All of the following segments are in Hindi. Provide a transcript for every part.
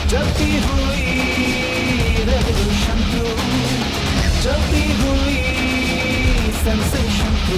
जलती हुई रेवोल्यूशन तू, जलती हुई सेंसेशन तू।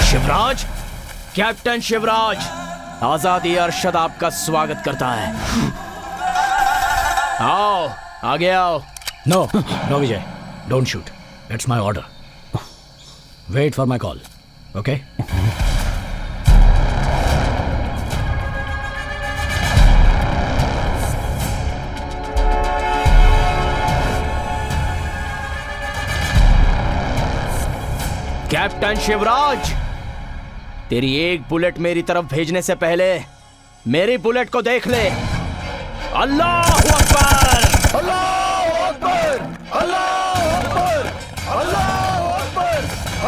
शिवराज, कैप्टन शिवराज, आजादी अरशद आपका स्वागत करता है। आओ, आगे आओ। No no Vijay, don't shoot, it's my order. Wait for my call, okay? Captain Shivraj, तेरी एक बुलेट मेरी तरफ भेजने से पहले मेरी बुलेट को देख ले। अल्लाह अकबर, अल्लाह अकबर, अल्लाह अकबर, अल्लाह अकबर,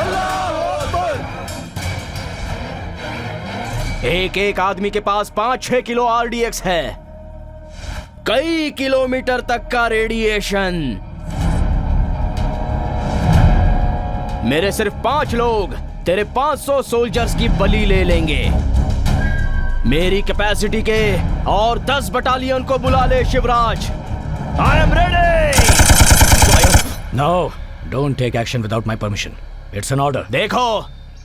अल्लाह अकबर। एक एक आदमी के पास 5-6 किलो आरडीएक्स है, कई किलोमीटर तक का रेडिएशन। मेरे सिर्फ 5 लोग तेरे 500 सोल्जर्स की बलि ले लेंगे। मेरी कैपेसिटी के और 10 बटालियन को बुला ले Shivraj. I am ready. No, don't take action without my permission, it's an order. देखो,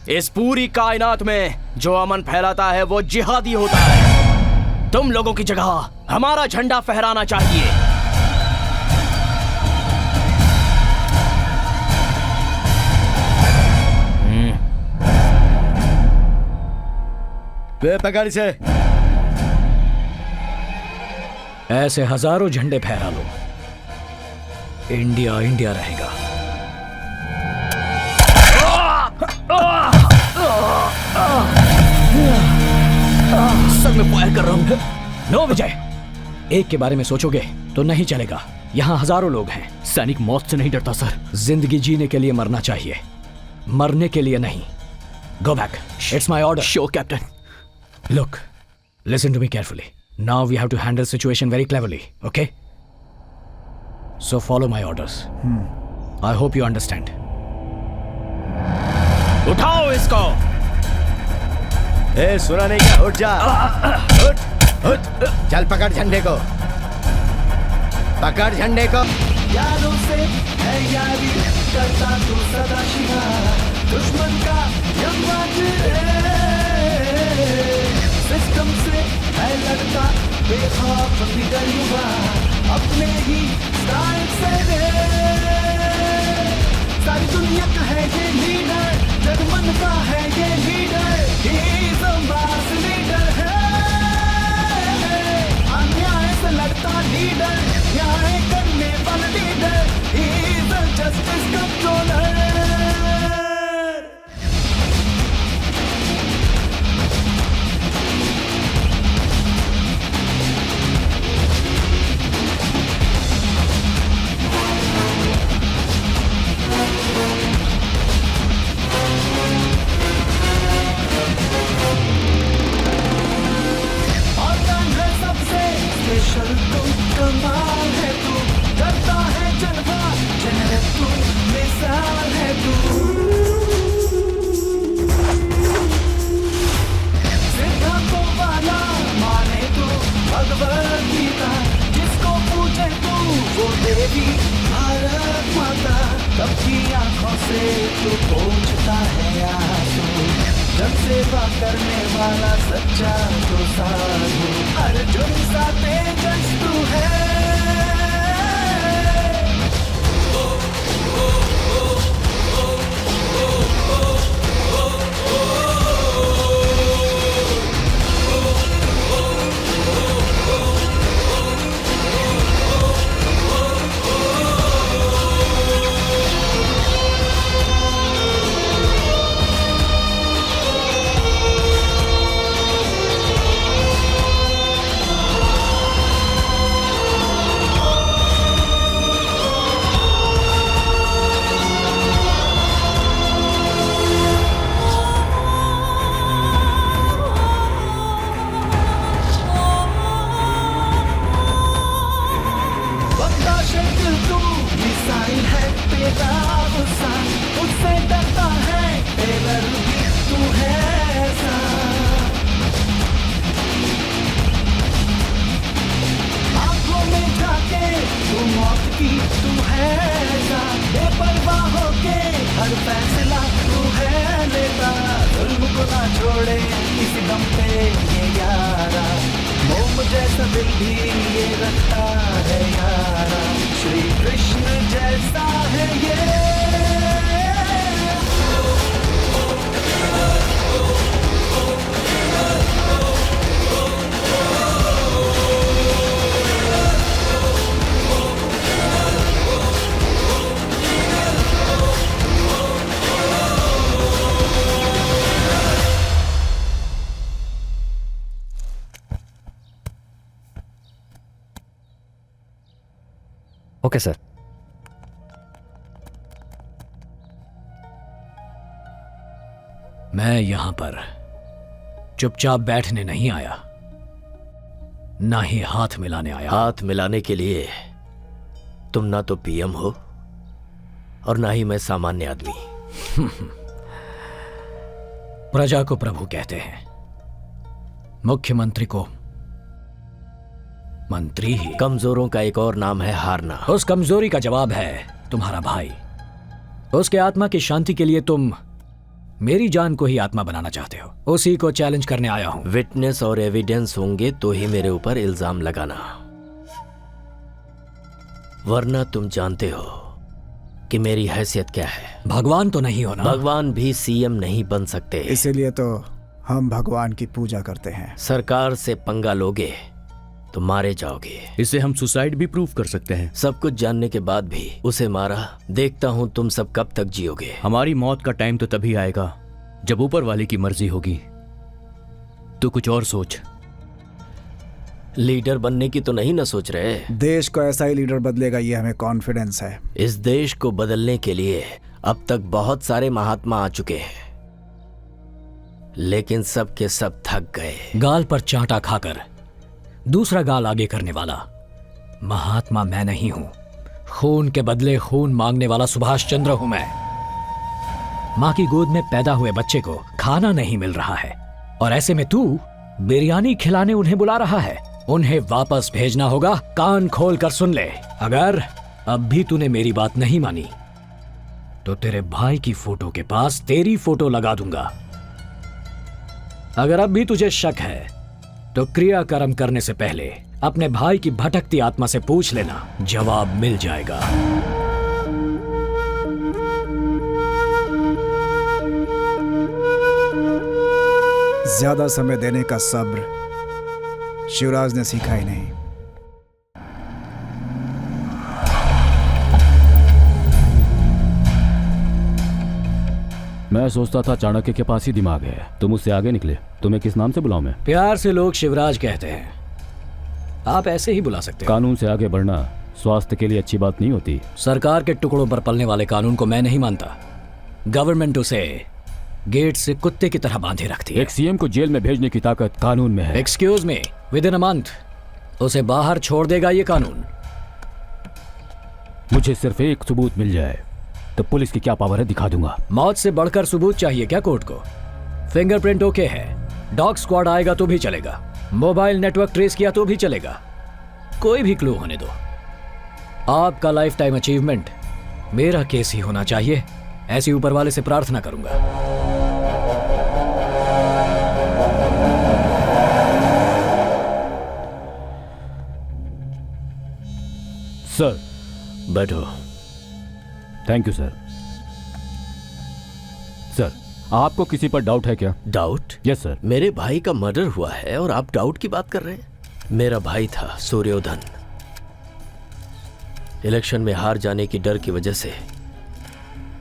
इस पूरी कायनात में जो अमन फैलाता है वो जिहादी होता है। तुम लोगों की जगह हमारा झंडा फहराना चाहिए। पकड़ से ऐसे हजारों झंडे फहरा लो, इंडिया इंडिया रहेगा। सर मैं फायर कर रहा हूं। नो विजय, एक के बारे में सोचोगे तो नहीं चलेगा। यहाँ हजारों लोग हैं। सैनिक मौत से नहीं डरता सर। जिंदगी जीने के लिए मरना चाहिए, मरने के लिए नहीं। Go back, it's my order. Sure captain. Look, listen to me carefully. Now we have to handle situation very cleverly, okay? So follow my orders. I hope you understand. उठाओ इसको। ए, सुना नहीं क्या? उठ जा, उठ उठ, चल पकड़ झंडे को, पकड़ झंडे को। यारों से है यारी करता तू सदा शिकार, दुश्मन का यमराज सिस्टम से है लड़ता बेखौफ बिगड़ युवा, अपने ही स्टाइल से सारी दुनिया का है ये लीडर, जगमन का है ये लीडर, ही मास लीडर है। अन्याय से लड़ता लीडर, न्याय करने वाला लीडर, ही जस्टिस कंट्रोलर। कमाल है तू, करता है जलवा, जनरल तू, मिसाल है तू। सिद्धांतों वाला माने तू, भगवद गीता, जिसको पूजे तू वो देवी भारत माता। सबकी आंखों से तू पोंछता है आंसू, जन सेवा करने वाला सच्चा तो साधु, अर्जुन सा तेजस तू है। हर फैसला तू है लेता, जुल्म को ना छोड़े किसी दम पे ये यारा, मोम जैसा दिल भी ये रखता है यारा, श्री कृष्ण जैसा है ये। Okay sir. मैं यहां पर चुपचाप बैठने नहीं आया, ना ही हाथ मिलाने आया। हाथ मिलाने के लिए तुम ना तो पीएम हो और ना ही मैं सामान्य आदमी। प्रजा को प्रभु कहते हैं, मुख्यमंत्री को मंत्री ही। कमजोरों का एक और नाम है हारना। उस कमजोरी का जवाब है तुम्हारा भाई। उसके आत्मा की शांति के लिए तुम मेरी जान को ही आत्मा बनाना चाहते हो। उसी को चैलेंज करने आया हूं। विटनेस और एविडेंस होंगे तो ही मेरे ऊपर इल्जाम लगाना, वरना तुम जानते हो कि मेरी हैसियत क्या है। भगवान तो नहीं हो ना? भगवान भी सीएम नहीं बन सकते। इसीलिए तो हम भगवान की पूजा करते हैं। सरकार से पंगा लोगे तो मारे जाओगे। इसे हम सुसाइड भी प्रूफ कर सकते हैं। सब कुछ जानने के बाद भी उसे मारा। देखता हूं तुम सब कब तक जियोगे। हमारी मौत का टाइम तो तभी आएगा जब ऊपर वाले की मर्जी होगी। तो कुछ और सोच। लीडर बनने की तो नहीं ना सोच रहे? देश को ऐसा ही लीडर बदलेगा, ये हमें कॉन्फिडेंस है। इस देश को बदलने के लिए अब तक बहुत सारे महात्मा आ चुके हैं, लेकिन सब के सब थक गए। गाल पर चांटा खाकर दूसरा गाल आगे करने वाला महात्मा मैं नहीं हूं। खून के बदले खून मांगने वाला सुभाष चंद्र हूं मैं। मां की गोद में पैदा हुए बच्चे को खाना नहीं मिल रहा है और ऐसे में तू बिरयानी खिलाने उन्हें बुला रहा है। उन्हें वापस भेजना होगा। कान खोल कर सुन ले, अगर अब भी तूने मेरी बात नहीं मानी तो तेरे भाई की फोटो के पास तेरी फोटो लगा दूंगा। अगर अब भी तुझे शक है तो क्रियाकर्म करने से पहले अपने भाई की भटकती आत्मा से पूछ लेना, जवाब मिल जाएगा। ज्यादा समय देने का सब्र शिवराज ने सीखा ही नहीं। मैं सोचता था चाणक्य के पास ही दिमाग है। तुम उससे आगे निकले। तुम्हें किस नाम से बुलाऊं मैं? प्यार से लोग शिवराज कहते हैं, आप ऐसे ही बुला सकते हो। कानून से आगे बढ़ना स्वास्थ्य के लिए अच्छी बात नहीं होती। सरकार के टुकड़ों पर पलने वाले कानून को मैं नहीं मानता। गवर्नमेंट उसे गेट से कुत्ते की तरह बांधे रखती है। एक सीएम को जेल में भेजने की ताकत कानून में है। Excuse me, with in a month उसे बाहर छोड़ देगा ये कानून। मुझे सिर्फ एक सबूत मिल जाए तो पुलिस की क्या पावर है दिखा दूंगा। मौत से बढ़कर सबूत चाहिए क्या कोर्ट को? फिंगरप्रिंट ओके है, डॉग स्क्वाड आएगा तो भी चलेगा, मोबाइल नेटवर्क ट्रेस किया तो भी चलेगा, कोई भी क्लू होने दो। आपका लाइफ टाइम अचीवमेंट मेरा केस ही होना चाहिए, ऐसी ऊपर वाले से प्रार्थना करूंगा। सर बैठो। Thank you sir. सर आपको किसी पर डाउट है क्या? डाउट? Yes sir. मेरे भाई का मर्डर हुआ है और आप डाउट की बात कर रहे हैं? मेरा भाई था सूर्योधन। इलेक्शन में हार जाने की डर की वजह से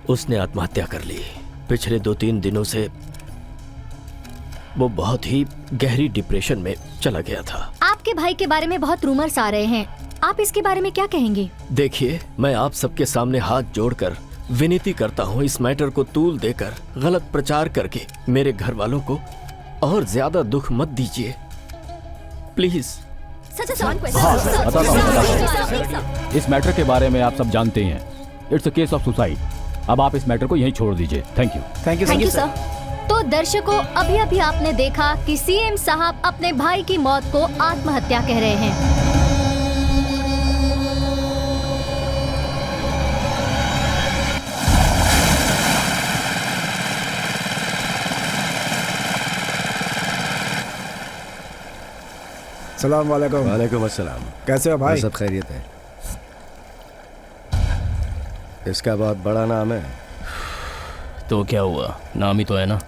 उसने आत्महत्या कर ली। पिछले 2-3 दिनों से वो बहुत ही गहरी डिप्रेशन में चला गया था। आपके भाई के बारे में बहुत रूमर्स आ रहे हैं, आप इसके बारे में क्या कहेंगे? देखिए, मैं आप सबके सामने हाथ जोड़कर विनती करता हूँ, इस मैटर को तूल देकर गलत प्रचार करके मेरे घर वालों को और ज्यादा दुख मत दीजिए, प्लीज। इस मैटर के बारे में आप सब जानते ही हैं। It's a case of suicide. अब आप इस मैटर को यहीं छोड़ दीजिए। Thank you. Thank you sir. तो दर्शकों, अभी अभी आपने देखा कि सीएम साहब अपने भाई की मौत को आत्महत्या कह रहे हैं। सलाम वालेकुम। वालेकुम अस्सलाम। कैसे हो भाई? सब खैरियत है। इसका बहुत बड़ा नाम है। तो क्या हुआ, नाम ही तो है ना।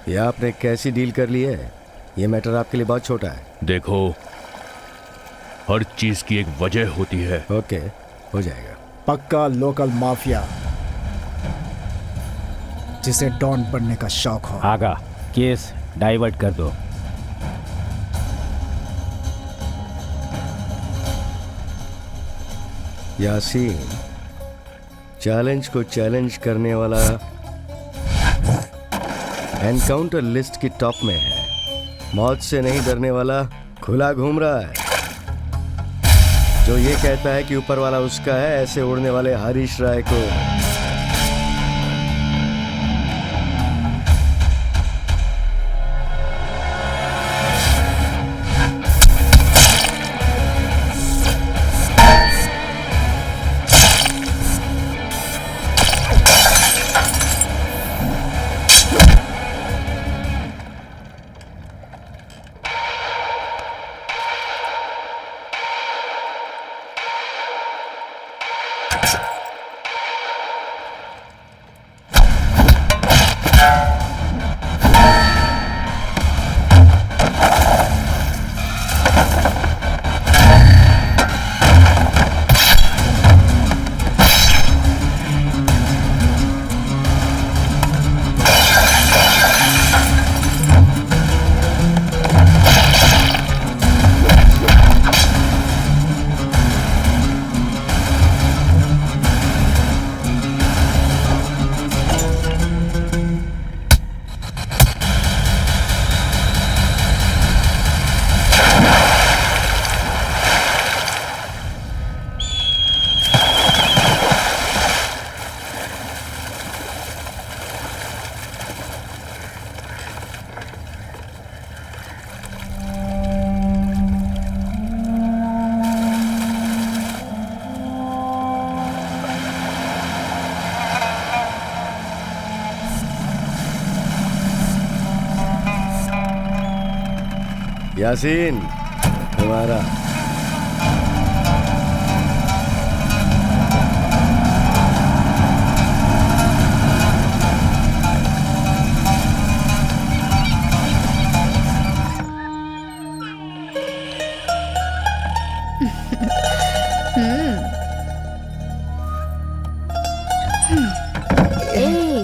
ये आपने कैसी डील कर ली है? ये मैटर आपके लिए बहुत छोटा है। देखो, हर चीज की एक वजह होती है। ओके, हो जाएगा। पक्का लोकल माफिया जिसे डॉन बनने का शौक हो। आगा, केस डाइवर्ट कर दो। यासीन चैलेंज को चैलेंज करने वाला एनकाउंटर लिस्ट की टॉप में है। मौत से नहीं डरने वाला खुला घूम रहा है। जो ये कहता है कि ऊपर वाला उसका है, ऐसे उड़ने वाले हरीश राय को यासीन तुम्हारा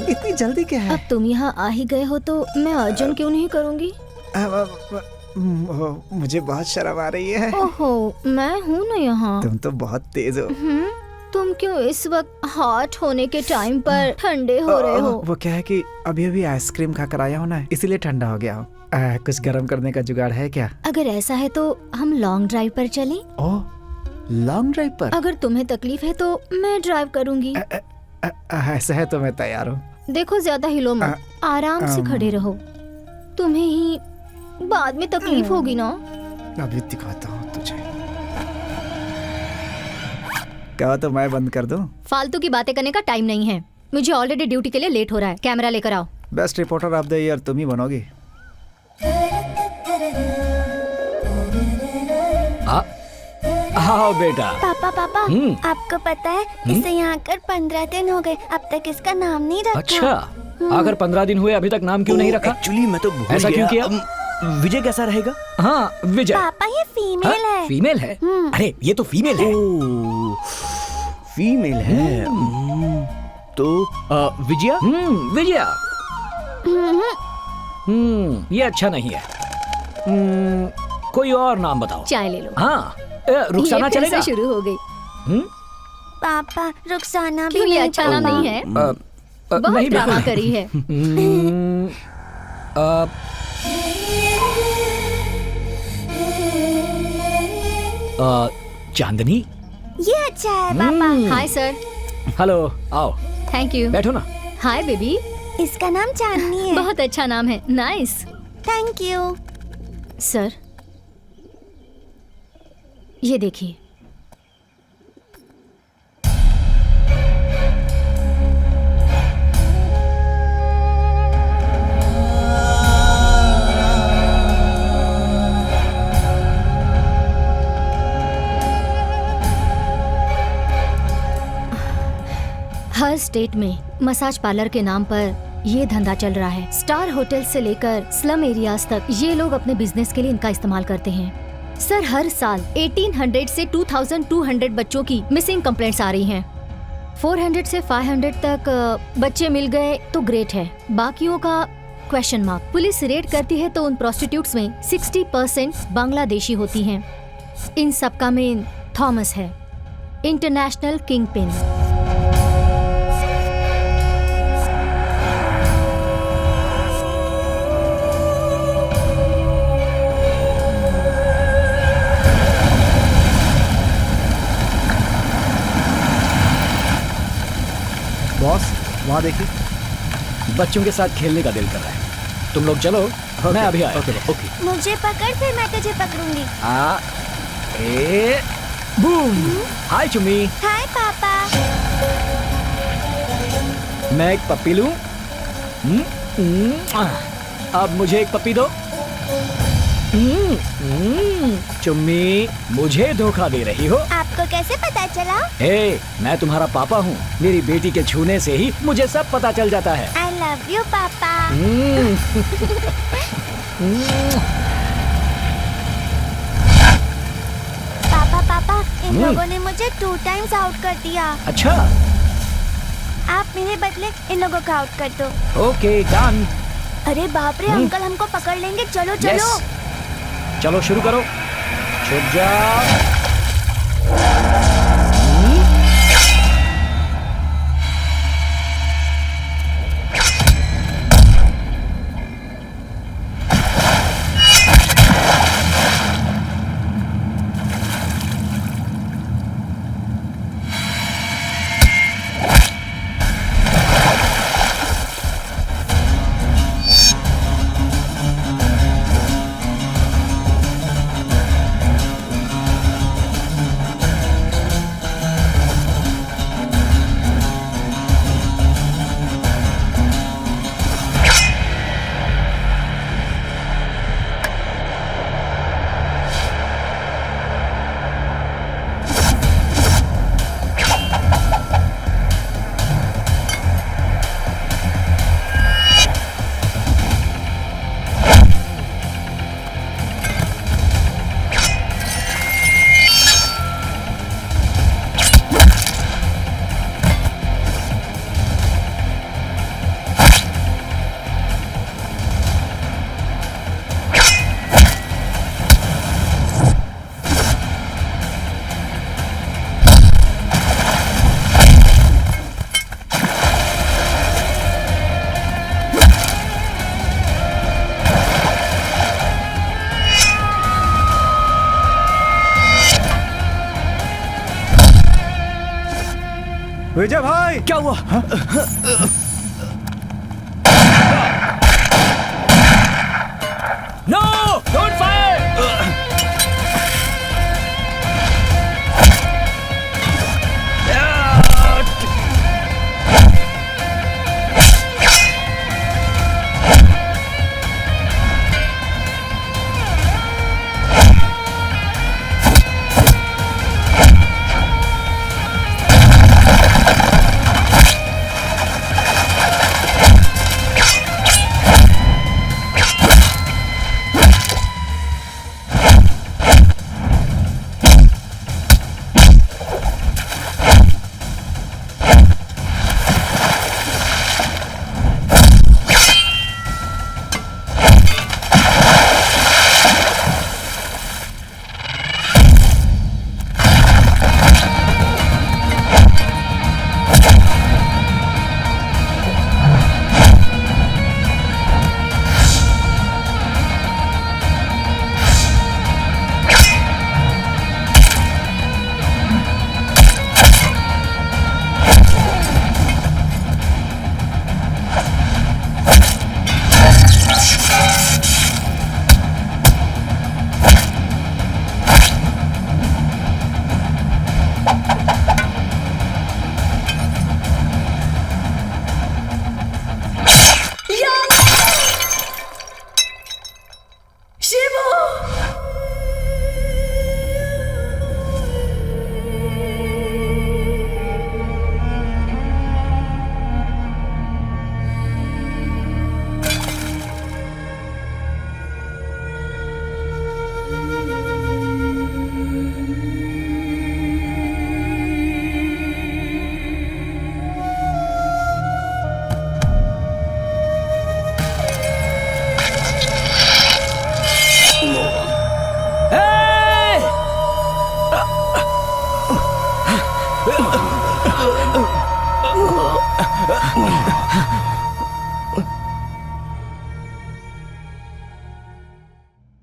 इतनी जल्दी क्या है? अब तुम यहाँ आ ही गए हो तो मैं अर्जुन क्यों नहीं करूँगी? मुझे बहुत शर्म आ रही है। ओहो, मैं हूँ ना यहाँ। तुम तो बहुत तेज हो। तुम क्यों इस वक्त हॉट होने के टाइम पर ठंडे हो रहे हो? वो क्या है कि अभी अभी आइसक्रीम खाकर आया हूँ ना, इसीलिए ठंडा हो गया हूँ। कुछ गर्म करने का जुगाड़ है क्या? अगर ऐसा है तो हम लॉन्ग ड्राइव पर चलें? ओह, लॉन्ग ड्राइव पर? अगर तुम्हें तकलीफ है तो मैं ड्राइव करूँगी। ऐसा है तो मैं तैयार हूँ। देखो, ज्यादा हिलो मत, आराम से खड़े रहो। तुम्हें ही बाद में तकलीफ होगी ना। अभी दिखाता हूँ तुझे। क्या तो मैं बंद कर दूं? फालतू की बातें करने का टाइम नहीं है। मुझे ऑलरेडी ड्यूटी के लिए लेट हो रहा है। कैमरा लेकर आओ। Best reporter of the year तुम ही बनोगी। आओ बेटा। पापा पापा, आपको पता है इसे यहाँ आकर 15 दिन हो गए, अब तक इसका नाम नहीं रखा। अच्छा, अगर 15 दिन हुए अभी तक नाम क्यों नहीं रखा? एक्चुअली मैं तो भूल ऐसा क्यों किया? विजय कैसा रहेगा? हाँ, विजय। पापा ये फीमेल है। फीमेल है? अरे ये तो फीमेल है। फीमेल है। तो विजया? विजया। ये अच्छा नहीं है। कोई और नाम बताओ। चाय ले लो। हाँ, रुखसाना ये फिर चलेगा? से शुरू हो गई। पापा, रुखसाना भी क्यों, ये नहीं अच्छा नाम नहीं है? बहुत नहीं, ड्रामा करी है। चांदनी। ये अच्छा है पापा। Hi sir. हेलो, आओ। Thank you. बैठो ना। Hi baby. इसका नाम चांदनी है। बहुत अच्छा नाम है। नाइस। Thank you sir. ये देखिए। हर स्टेट में मसाज पार्लर के नाम पर ये धंधा चल रहा है। स्टार होटल से लेकर स्लम एरियाज तक ये लोग अपने बिजनेस के लिए इनका इस्तेमाल करते हैं। सर, हर साल 1800 से 2200 बच्चों की मिसिंग कंप्लेंट्स आ रही हैं। 400 से 500 तक बच्चे मिल गए तो ग्रेट है, बाकियों का क्वेश्चन मार्क। पुलिस रेड करती है तो उन प्रोस्टिट्यूट्स में 60% बांग्लादेशी होती हैं। इन सब का मेन थॉमस है, इंटरनेशनल किंग पिन। बॉस, वहाँ देखिए। बच्चों के साथ खेलने का दिल कर रहा है। तुम लोग चलो, मैं अभी आया। ओके। मुझे पकड़, फिर मैं तुझे पकड़ूंगी। बूम। हाय चुम्मी। हाय पापा। मैं एक पप्पी लूं? अब मुझे एक पप्पी दो। चुम्मी, मुझे धोखा दे रही हो? आपको कैसे पता चला? मैं तुम्हारा पापा हूँ। मेरी बेटी के छूने से ही मुझे सब पता चल जाता है। I love you पापा। पापा, इन लोगों ने मुझे 2 टाइम्स आउट कर दिया। अच्छा, आप मेरे बदले इन लोगों को आउट कर दो। Okay, done. अरे बाप रे, अंकल हमको पकड़ लेंगे। चलो चलो। चलो शुरू करो। छुप जा। विजय भाई, क्या हुआ? No, don't fire.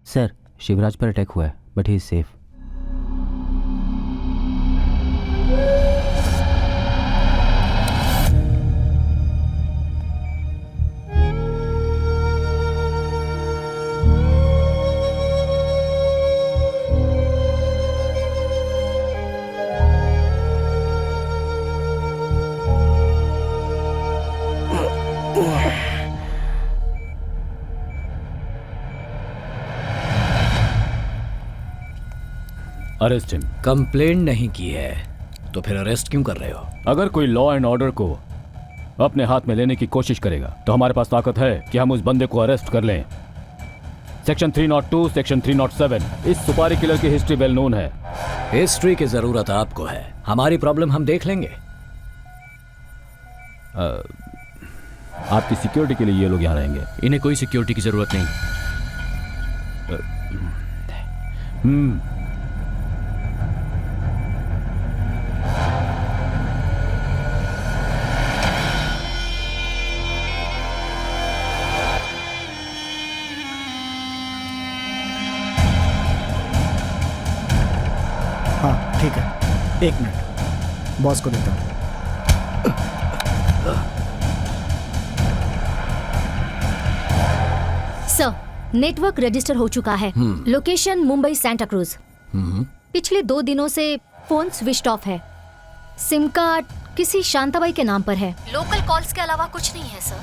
Sir, Shivraj पर अटैक हुआ है, but he is safe. Arrest him. Complaint नहीं की है तो फिर अरेस्ट क्यों कर रहे हो? अगर कोई लॉ एंड ऑर्डर को अपने हाथ में लेने की कोशिश करेगा तो हमारे पास ताकत है कि हम उस बंदे को अरेस्ट कर लें। सेक्शन 302, सेक्शन 307, इस सुपारी किलर की हिस्ट्री वेल नोन है। हिस्ट्री की जरूरत आपको है, हमारी प्रॉब्लम हम देख लेंगे। आपकी सिक्योरिटी के लिए ये लोग यहाँ रहेंगे। इन्हें कोई सिक्योरिटी की जरूरत नहीं। हाँ ठीक है, 1 मिनट, बॉस को देता हूँ। सर, नेटवर्क रजिस्टर हो चुका है। Location Mumbai Santa cruise. पिछले 2 दिनों से फोन स्विच ऑफ है। सिम कार्ड किसी शांताबाई के नाम पर है। लोकल कॉल्स के अलावा कुछ नहीं है सर।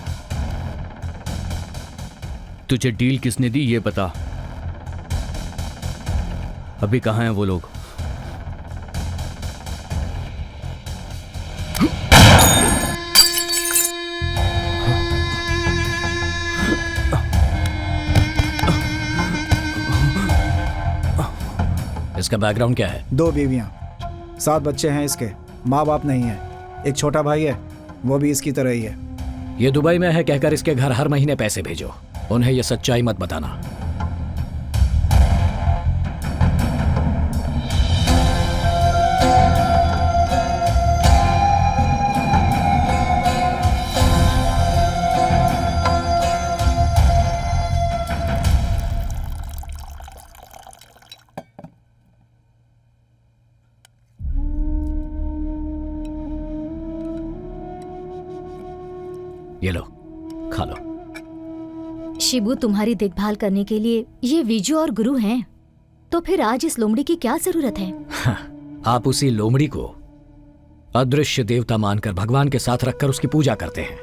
तुझे डील किसने दी ये बता। अभी कहाँ हैं वो लोग? इसका बैकग्राउंड क्या है? 2 बीवियां, 7 बच्चे हैं इसके, माँ बाप नहीं है। एक छोटा भाई है, वो भी इसकी तरह ही है। ये दुबई में है कहकर इसके घर हर महीने पैसे भेजो। उन्हें ये सच्चाई मत बताना। ये लो, खा लो। शिबू तुम्हारी देखभाल करने के लिए ये विजू और गुरु हैं, तो फिर आज इस लोमड़ी की क्या जरूरत है? आप उसी लोमड़ी को अदृश्य देवता मानकर भगवान के साथ रखकर उसकी पूजा करते हैं।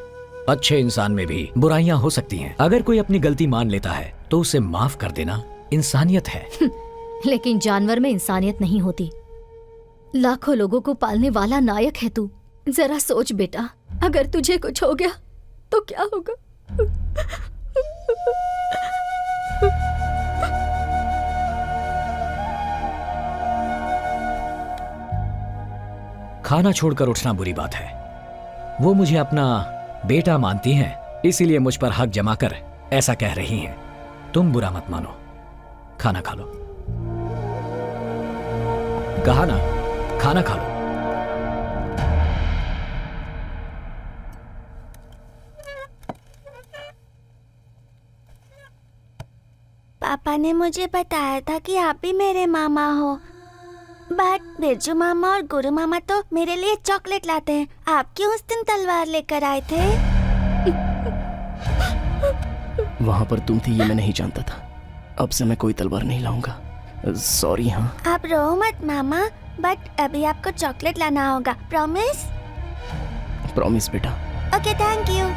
अच्छे इंसान में भी बुराइयां हो सकती हैं। अगर कोई अपनी गलती मान लेता है तो उसे माफ कर देना इंसानियत है। लेकिन जानवर में इंसानियत नहीं होती। लाखों लोगों को पालने वाला नायक है तू। जरा सोच बेटा, अगर तुझे कुछ हो गया तो क्या होगा? खाना छोड़कर उठना बुरी बात है। वो मुझे अपना बेटा मानती हैं, इसीलिए मुझ पर हक जमा कर ऐसा कह रही हैं। तुम बुरा मत मानो, खाना खा लो। कहा ना, खाना खा लो। पापा ने मुझे बताया था कि आप भी मेरे मामा हो, बट बिरजू मामा और गुरु मामा तो मेरे लिए चॉकलेट लाते हैं। आप क्यों उस दिन तलवार लेकर आए थे? वहां पर तुम थी ये मैं नहीं जानता था। अब से मैं कोई तलवार नहीं लाऊंगा। सॉरी। हाँ, आप रो मत मामा, बट अभी आपको चॉकलेट लाना होगा। प्रॉमिस? प्रॉमिस बेटा। Okay, thank you.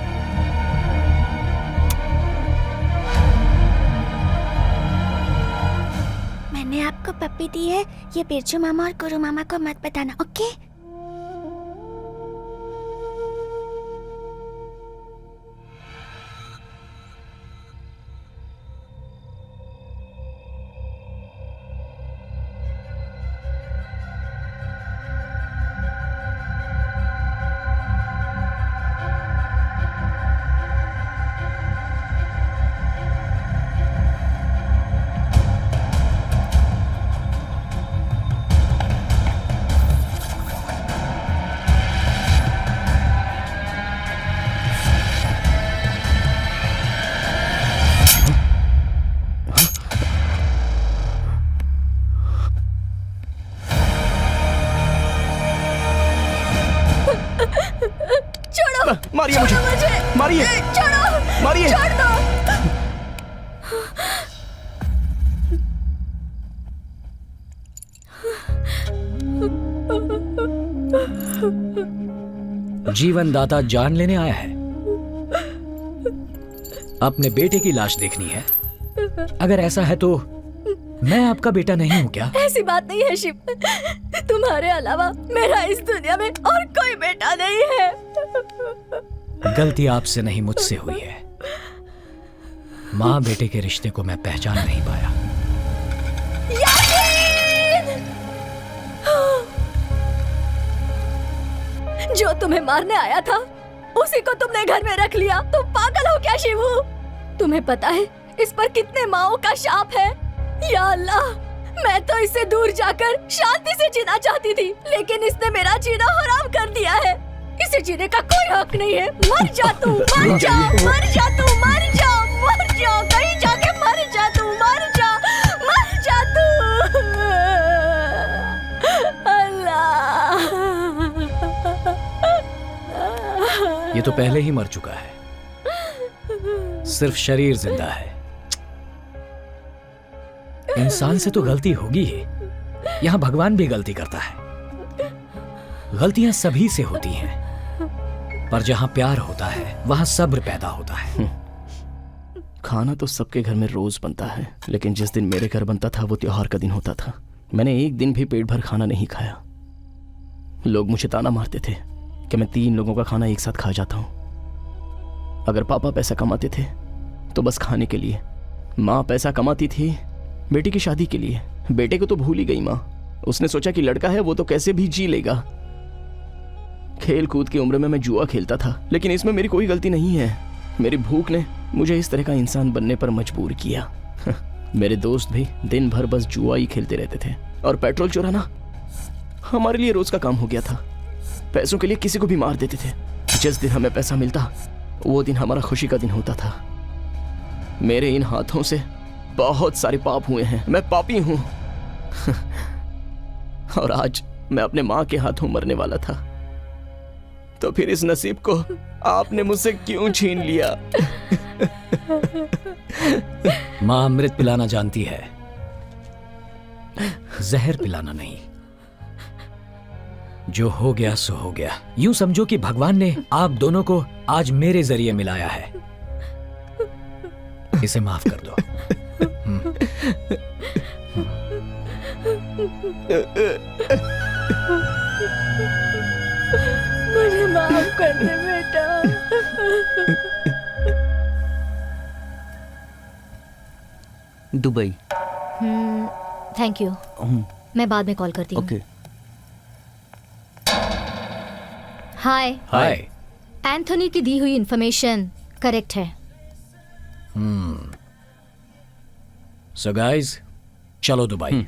मैंने आपको पप्पी दी है, ये बिरजू मामा और गुरु मामा को मत बताना, ओके? मारिए मुझे, मारिए, छोड़ो, मारिए। छोड़ दो। जीवन दाता जान लेने आया है। अपने बेटे की लाश देखनी है? अगर ऐसा है तो मैं आपका बेटा नहीं हूं क्या? ऐसी बात नहीं है शिव, तुम्हारे अलावा मेरा इस दुनिया में और कोई बेटा नहीं है। गलती आपसे नहीं मुझसे हुई है। माँ बेटे के रिश्ते को मैं पहचान नहीं पाया। जो तुम्हें मारने आया था उसी को तुमने घर में रख लिया। तुम पागल हो क्या शिवू? तुम्हें पता है इस पर कितने माओं का शाप है? या अल्लाह, मैं तो इससे दूर जाकर शांति से जीना चाहती थी, लेकिन इसने मेरा जीना हराम कर दिया है। इसे जीने का कोई हक नहीं है। मर जा तू, मर जा, मर जा तू, मर जा, मर जा, कहीं जाके मर जा तू, मर जा, मर जा तू। अल्लाह, ये तो पहले ही मर चुका है, सिर्फ शरीर जिंदा है। इंसान से तो गलती होगी ही, यहां भगवान भी गलती करता है। गलतियां सभी से होती हैं, पर जहां प्यार होता है वहां सब्र पैदा होता है। खाना तो सबके घर में रोज बनता है, लेकिन जिस दिन मेरे घर बनता था वो त्योहार का दिन होता था। मैंने एक दिन भी पेट भर खाना नहीं खाया। लोग मुझे ताना मारते थे कि मैं 3 लोगों का खाना एक साथ खा जाता हूं। अगर पापा पैसा कमाते थे तो बस खाने के लिए, माँ पैसा कमाती थी बेटी की शादी के लिए। बेटे को तो भूल ही गई माँ। उसने सोचा कि लड़का है वो तो कैसे भी जी लेगा। खेल कूद की उम्र में मैं जुआ खेलता था, लेकिन इसमें मेरी कोई गलती नहीं है। मेरी भूख ने मुझे इस तरह का इंसान बनने पर मजबूर किया। मेरे दोस्त भी दिन भर बस जुआ ही खेलते रहते थे, और पेट्रोल चुराना हमारे लिए रोज का काम हो गया था। पैसों के लिए किसी को भी मार देते थे। जिस दिन हमें पैसा मिलता वो दिन हमारा खुशी का दिन होता था। मेरे इन हाथों से बहुत सारे पाप हुए हैं, मैं पापी हूं। और आज मैं अपने माँ के हाथों मरने वाला था, तो फिर इस नसीब को आपने मुझसे क्यों छीन लिया? माँ अमृत पिलाना जानती है, जहर पिलाना नहीं। जो हो गया सो हो गया। यूं समझो कि भगवान ने आप दोनों को आज मेरे जरिए मिलाया है। इसे माफ कर दो। मुझे माफ कर दे बेटा। दुबई। थैंक यू, मैं बाद में कॉल करती हूँ। ओके। हाय। हाय। एंथोनी की दी हुई इंफॉर्मेशन करेक्ट है। सो गाइस, चलो Dubai.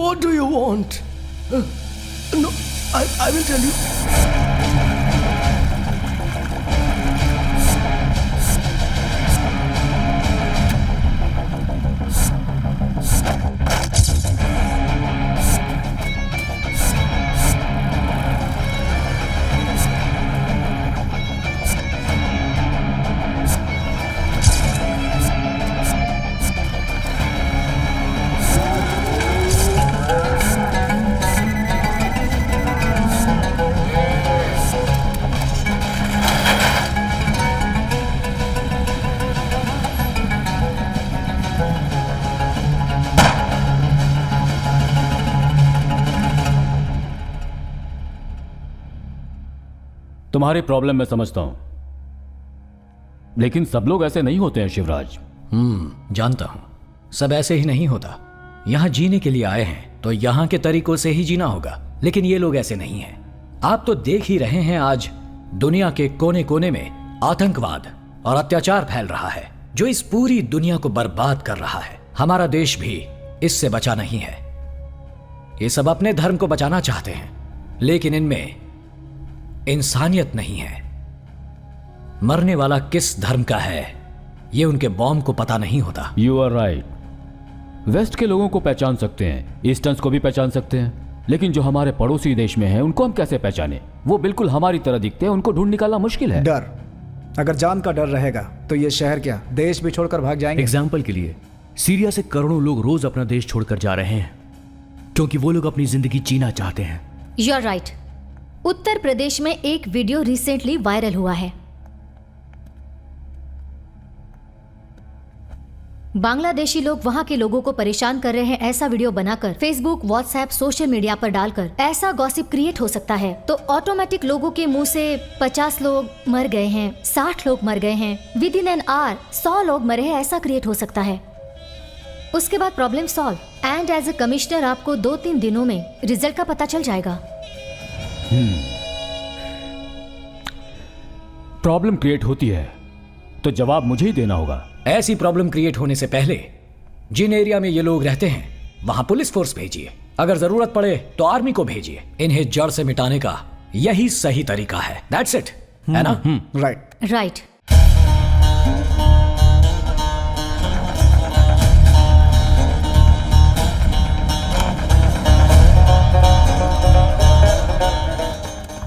What do you want? No, I will tell you. तुम्हारी प्रॉब्लम मैं समझता हूं, लेकिन सब लोग ऐसे नहीं होते हैं शिवराज। जानता हूं, सब ऐसे ही नहीं होता। यहां जीने के लिए आए हैं तो यहां के तरीकों से ही जीना होगा, लेकिन ये लोग ऐसे नहीं हैं। आप तो देख ही रहे हैं आज दुनिया के कोने कोने में आतंकवाद और अत्याचार फैल रहा है, जो इस पूरी दुनिया को बर्बाद कर रहा है। हमारा देश भी इससे बचा नहीं है। ये सब अपने धर्म को बचाना चाहते हैं, लेकिन इनमें इंसानियत नहीं है। मरने वाला किस धर्म का है ये उनके बॉम्ब को पता नहीं होता। You are right. वेस्ट के लोगों को पहचान सकते हैं, ईस्टर्न्स को भी पहचान सकते हैं, लेकिन जो हमारे पड़ोसी देश में हैं उनको हम कैसे पहचाने? वो बिल्कुल हमारी तरह दिखते हैं, उनको ढूंढ निकालना मुश्किल है। डर, अगर जान का डर रहेगा तो ये शहर क्या देश भी छोड़कर भाग जाएंगे? एग्जाम्पल के लिए सीरिया से करोड़ों लोग रोज अपना देश छोड़कर जा रहे हैं क्योंकि वो लोग अपनी जिंदगी जीना चाहते हैं। You are right. Uttar Pradesh में एक वीडियो रिसेंटली वायरल हुआ है। बांग्लादेशी लोग वहां के लोगों को परेशान कर रहे हैं, ऐसा वीडियो बनाकर फेसबुक, व्हाट्सएप, सोशल मीडिया पर डालकर ऐसा गॉसिप क्रिएट हो सकता है तो ऑटोमेटिक लोगों के मुंह से 50 लोग मर गए हैं, 60 लोग मर गए हैं, विद इन एन आवर 100 लोग मरे हैं, ऐसा क्रिएट हो सकता है। उसके बाद problem solve, and as a commissioner आपको 2-3 दिनों में रिजल्ट का पता चल जाएगा। प्रॉब्लम क्रिएट होती है तो जवाब मुझे ही देना होगा। ऐसी प्रॉब्लम क्रिएट होने से पहले जिन एरिया में ये लोग रहते हैं वहां पुलिस फोर्स भेजिए, अगर जरूरत पड़े तो आर्मी को भेजिए। इन्हें जड़ से मिटाने का यही सही तरीका है। दैट्स इट, है ना? राइट।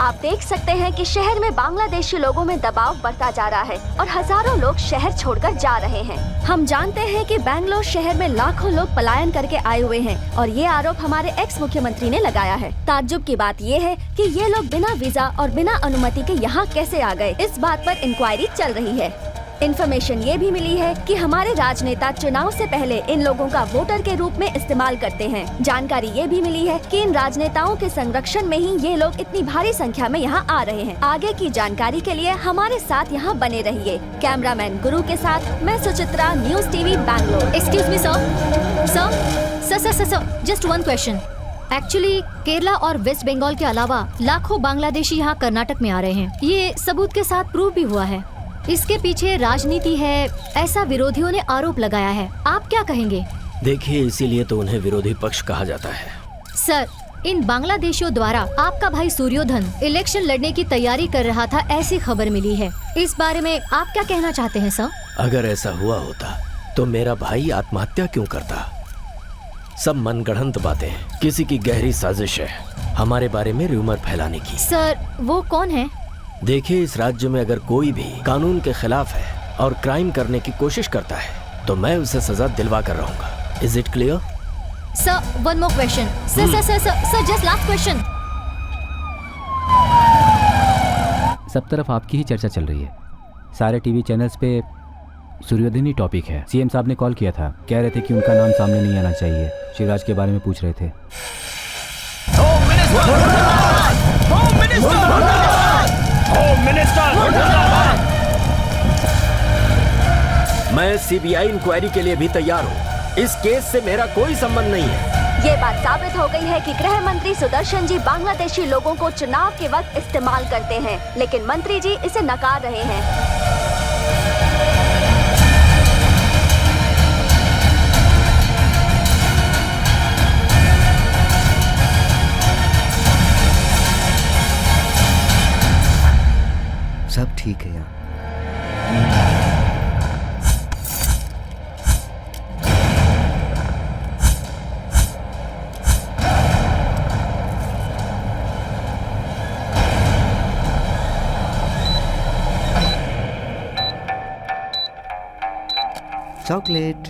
आप देख सकते हैं कि शहर में बांग्लादेशी लोगों में दबाव बढ़ता जा रहा है और हजारों लोग शहर छोड़कर जा रहे हैं। हम जानते हैं कि बेंगलोर शहर में लाखों लोग पलायन करके आए हुए हैं और ये आरोप हमारे एक्स मुख्यमंत्री ने लगाया है। ताज्जुब की बात ये है कि ये लोग बिना वीजा और बिना अनुमति के यहाँ कैसे आ गए, इस बात पर इंक्वायरी चल रही है। इन्फॉर्मेशन ये भी मिली है कि हमारे राजनेता चुनाव से पहले इन लोगों का वोटर के रूप में इस्तेमाल करते हैं। जानकारी ये भी मिली है कि इन राजनेताओं के संरक्षण में ही ये लोग इतनी भारी संख्या में यहाँ आ रहे हैं। आगे की जानकारी के लिए हमारे साथ यहाँ बने रहिए। कैमरामैन गुरु के साथ मैं Suchitra, news TV Bangalore. Excuse me sir, just one question. Actually Kerala और वेस्ट बंगाल के अलावा लाखों बांग्लादेशी यहाँ कर्नाटक में आ रहे हैं। ये सबूत के साथ प्रूव भी हुआ है। इसके पीछे राजनीति है, ऐसा विरोधियों ने आरोप लगाया है। आप क्या कहेंगे? देखिए, इसीलिए तो उन्हें विरोधी पक्ष कहा जाता है। सर, इन बांग्लादेशियों द्वारा आपका भाई सूर्योधन इलेक्शन लड़ने की तैयारी कर रहा था, ऐसी खबर मिली है। इस बारे में आप क्या कहना चाहते हैं सर? अगर ऐसा हुआ होता तो मेरा भाई आत्महत्या क्यों करता? सब मनगढ़ंत बातें हैं, किसी की गहरी साजिश है हमारे बारे में र्यूमर फैलाने की। सर, वो कौन है? देखिए, इस राज्य में अगर कोई भी कानून के खिलाफ है और क्राइम करने की कोशिश करता है तो मैं उसे सजा दिलवा कर रहूंगा। Is it clear? Sir, one more question. Sir, just last question. सब तरफ आपकी ही चर्चा चल रही है। सारे टीवी चैनल्स पे सूर्योदय ही टॉपिक है। सीएम साहब ने कॉल किया था, कह रहे थे कि उनका नाम सामने नहीं आना चाहिए। शिवराज के बारे में पूछ रहे थे। मैं सीबीआई इंक्वायरी के लिए भी तैयार हूँ। इस केस से मेरा कोई संबंध नहीं है। ये बात साबित हो गई है कि गृह मंत्री सुदर्शन जी बांग्लादेशी लोगों को चुनाव के वक्त इस्तेमाल करते हैं, लेकिन मंत्री जी इसे नकार रहे हैं। चॉकलेट।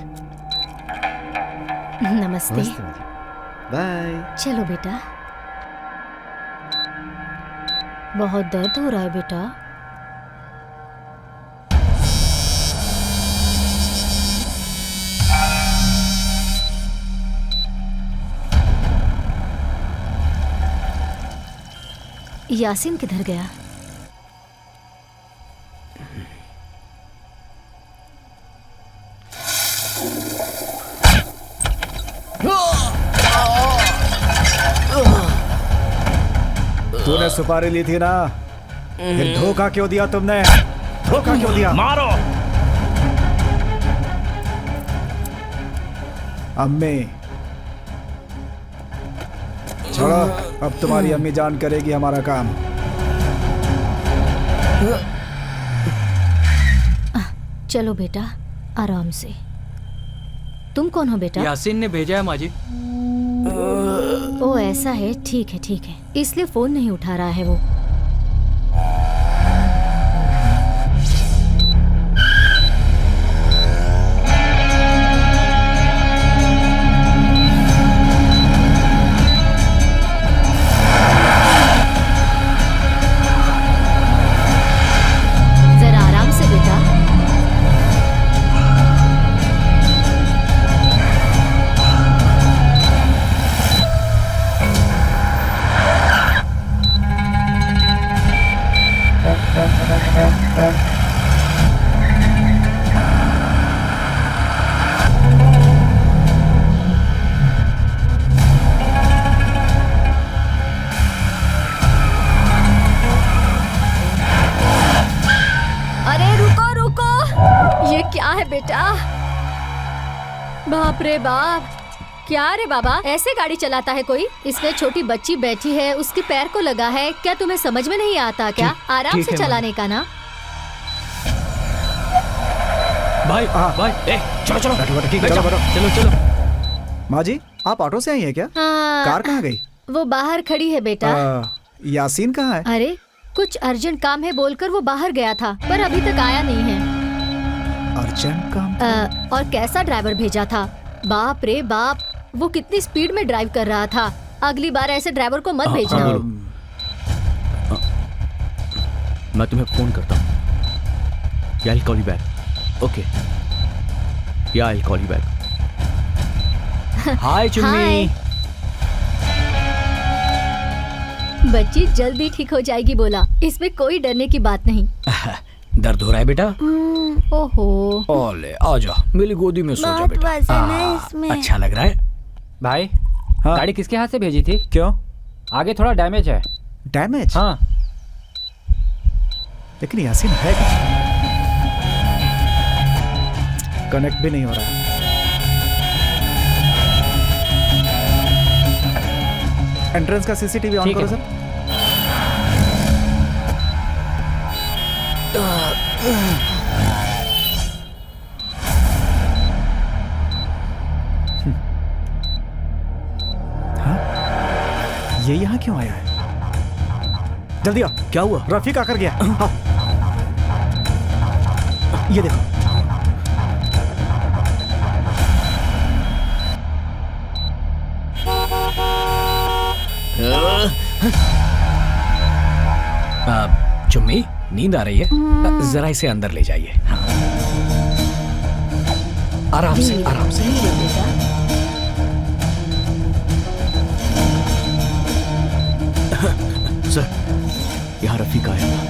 नमस्ते। बाय। चलो बेटा। बहुत दर्द हो रहा है बेटा। यासीन किधर गया? तूने सुपारी ली थी ना, फिर धोखा क्यों दिया तुमने? धोखा क्यों दिया? मारो। अम्मी छोड़ो, अब तुम्हारी अम्मी जान करेगी हमारा काम। चलो बेटा आराम से। तुम कौन हो बेटा? यासीन ने भेजा है माजी। ओ ऐसा है, ठीक है ठीक है, इसलिए फोन नहीं उठा रहा है वो। जरा आराम से बेटा। अरे रुको रुको, ये क्या है बेटा? बाप रे बाप, क्या रे बाबा, ऐसे गाड़ी चलाता है कोई? इसमें छोटी बच्ची बैठी है, उसके पैर को लगा है, क्या तुम्हें समझ में नहीं आता क्या? आराम से चलाने का ना। भाई भाई, चलो चलो ठीक है, चलो बैठो। चलो चलो। माँ जी, आप ऑटो से आई हैं क्या? हाँ, कार कहाँ गई? वो बाहर खड़ी है बेटा। यासीन कहाँ है? अरे कुछ अर्जेंट काम है बोलकर वो बाहर गया था, पर अभी तक आया नहीं है। अर्जेंट काम? और कैसा ड्राइवर भेजा था, बाप रे बाप, वो कितनी स्पीड में ड्राइव कर रहा था। अगली बार ऐसे ड्राइवर को मत भेजना। मैं तुम्हें फोन करता हूँ। या I'll call you back. Okay. Yeah, I'll call you back. हाय चुन्नी। बच्ची जल्दी ठीक हो जाएगी बोला, इसमें कोई डरने की बात नहीं। दर्द हो रहा है बेटा? ओहो। ओले आजा, मेरी गोदी में सो जा बहुत बेटा। वजन है इसमें। अच्छा लग रहा है भाई। हाँ? गाड़ी किसके हाथ से भेजी थी? क्यों? आगे थोड़ा डैमेज है। डैमेज? हाँ। लेकिन यासीन है कहाँ? कनेक्ट भी नहीं हो रहा है। एंट्रेंस का सीसीटीवी ऑन करो सर। हाँ? ये यहाँ क्यों आया है? जल्दी आओ। क्या हुआ? रफीक आकर गया। हाँ। ये देखो। चुम्मी, नींद आ रही है? जरा इसे अंदर ले जाइए। हाँ। आराम से आराम से। सर, यहाँ रफीक आया था।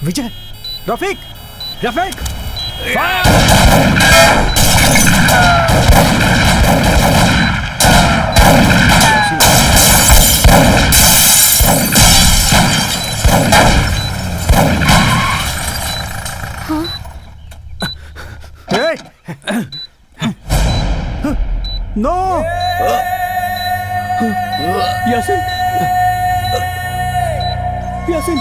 विजय, रफीक, रफीक, नो। यासीन, यासीन।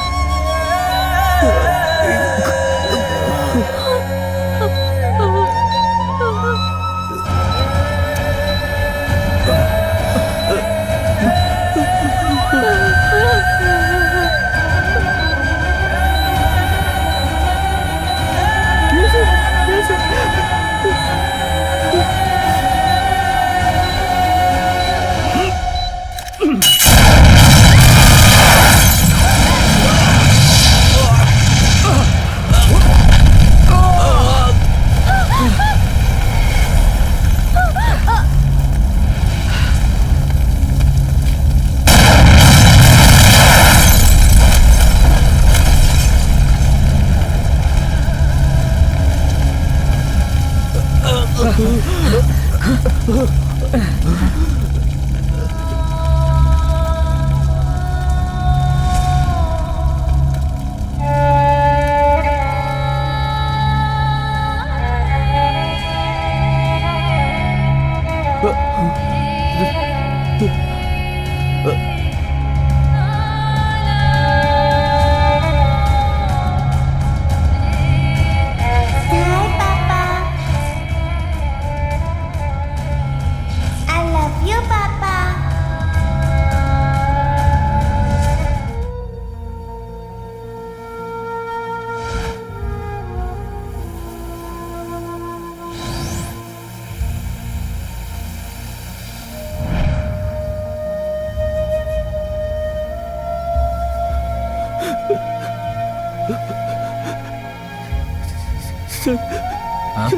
हाँ?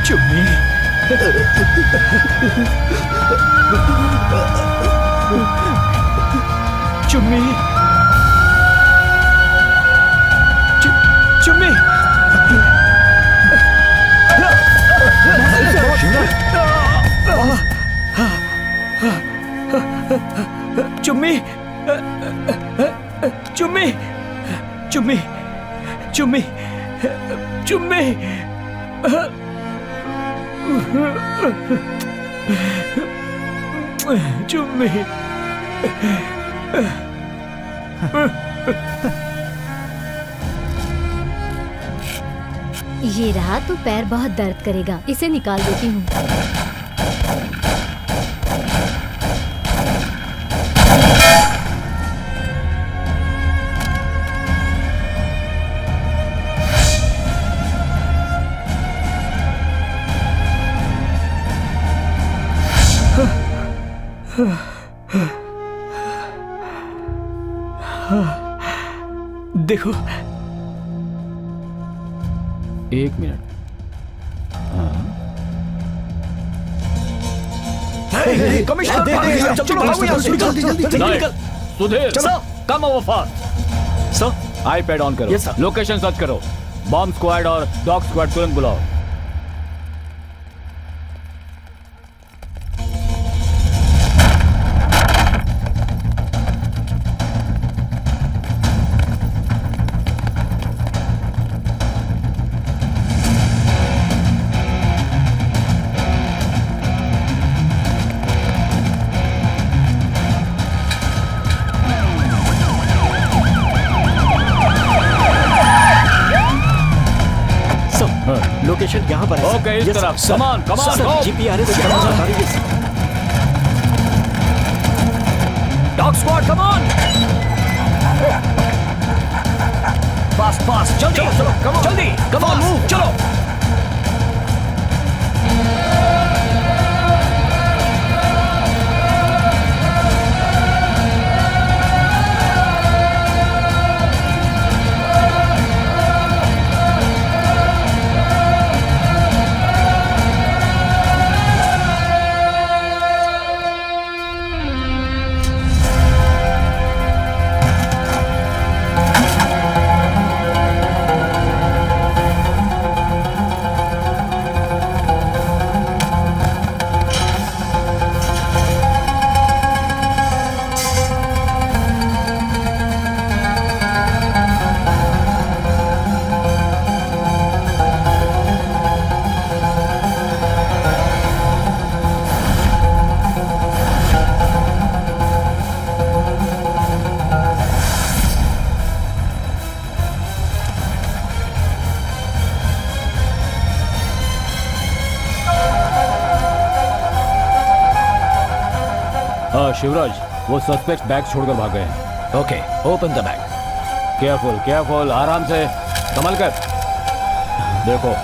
चुम्मी, चुम्मी, चुम्मी, चुम्मी, चुम्मी, चुम्मी, चुम्मी, चुम्मी, चुम्मी। ये रहा तो पैर बहुत दर्द करेगा, इसे निकाल देती हूँ। देखो, 1 मिनट। कमिश्नर, चलो भागो यहाँ से, जल्दी निकल। सुधीर, चलो, come over fast. Sir, iPad on करो। Yes, sir. लोकेशन सर्च करो। बॉम्ब स्क्वाड और डॉग स्क्वाड तुरंत बुलाओ। लोकेशन यहाँ पर है। ओके, इस तरफ। कमान, कमान, सर, go. जीपीआरएस कैमरा बता रही है। Dog squad, come on! Fast fast, जल्दी चलो, come on. जल्दी, Come on, move. चलो। शिवराज, वो सस्पेक्ट बैग छोड़कर भाग गए हैं। Okay, open the bag. Careful, careful, आराम से संभल कर। देखो,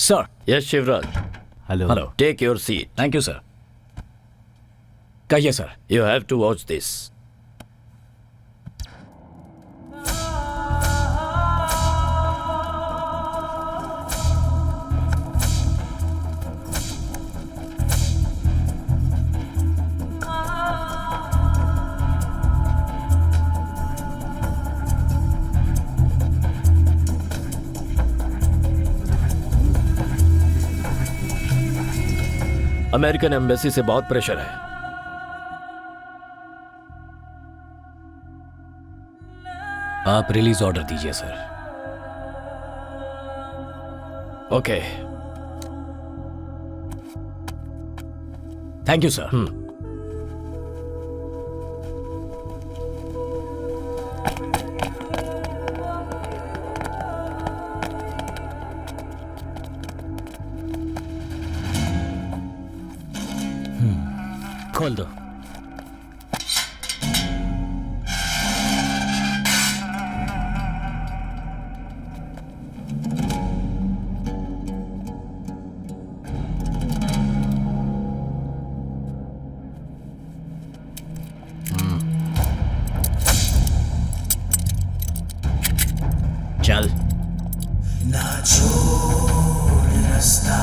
sir. Yes Shivraj, hello. Hello. Take your seat. Thank you sir. कहिए sir. You have to watch this. American embassy से बहुत प्रेशर है। आप रिलीज ऑर्डर दीजिए sir. Okay. Thank you sir. खोल दो। चल। ना छोड़ रास्ता,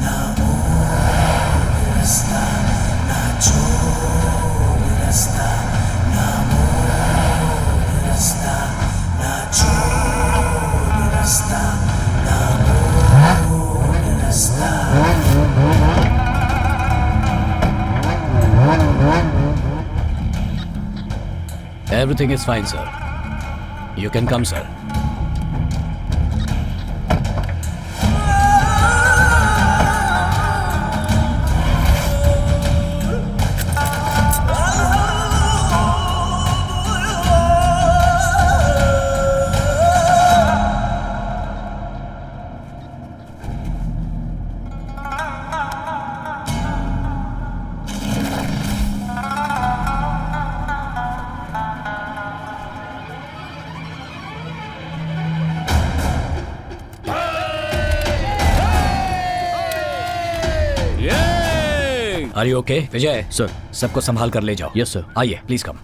ना मोड़ रास्ता, ना छोड़ रास्ता, ना मोड़ रास्ता, ना छोड़ रास्ता, ना मोड़ रास्ता। Everything is fine, sir. You can come, sir. Are you okay, Vijay? Sir. सबको संभाल कर ले जाओ। Yes sir. आइए, please come.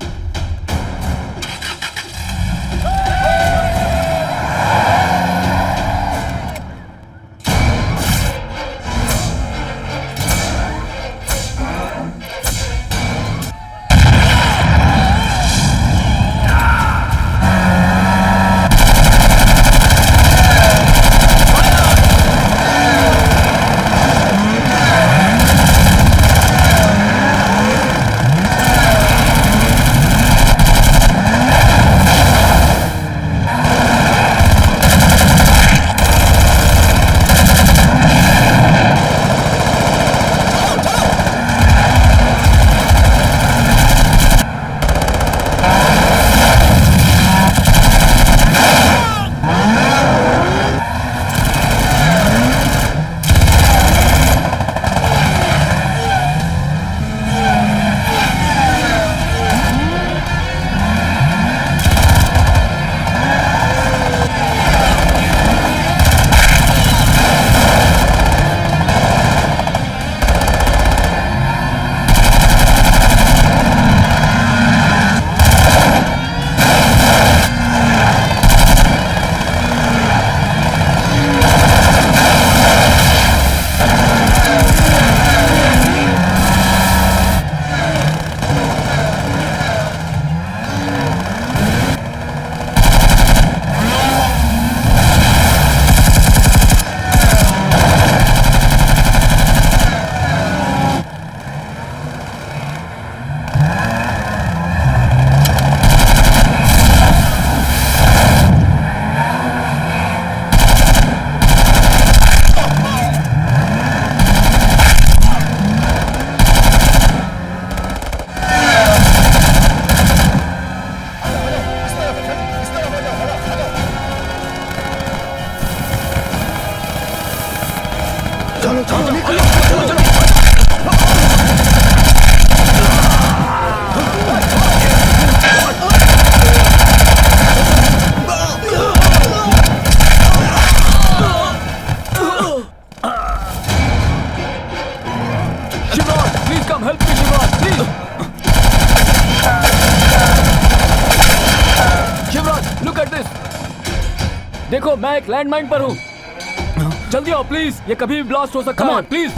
Please come help me Shivraj, please. Shivraj look at this, देखो मैं एक लैंडमाइन पर हूँ। जल्दी आओ प्लीज, ये कभी भी ब्लास्ट हो सकता है। प्लीज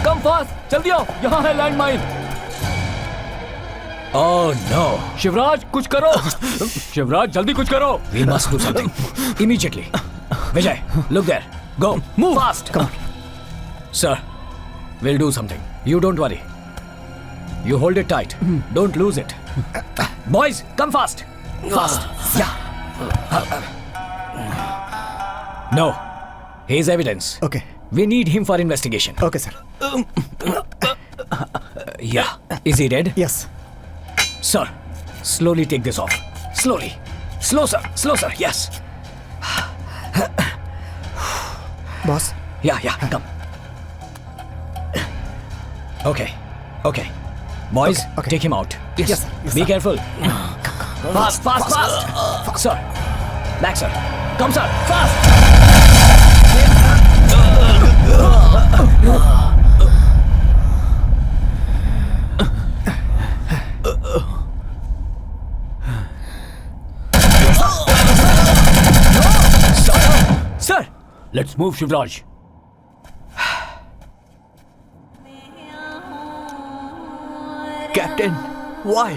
कम फास्ट, जल्दी आओ, यहाँ है लैंडमाइन। ओह नो शिवराज, कुछ करो। शिवराज जल्दी कुछ करो। We must do something immediately. Vijay look there, go move fast. Come sir, we'll do something, you don't worry, you hold it tight, don't lose it. Boys come fast, yeah. No, he is evidence. Okay. We need him for investigation. Okay sir. Yeah, is he dead? Yes. Sir, slowly take this off, slowly. Slow sir, yes. Boss. Yeah, come. Okay. Boys, Okay. take him out. Yes, sir. Yes, Be sir. careful. Fast. Sir, back sir. Come sir, fast. Sir, let's move Shivraj. Captain, why?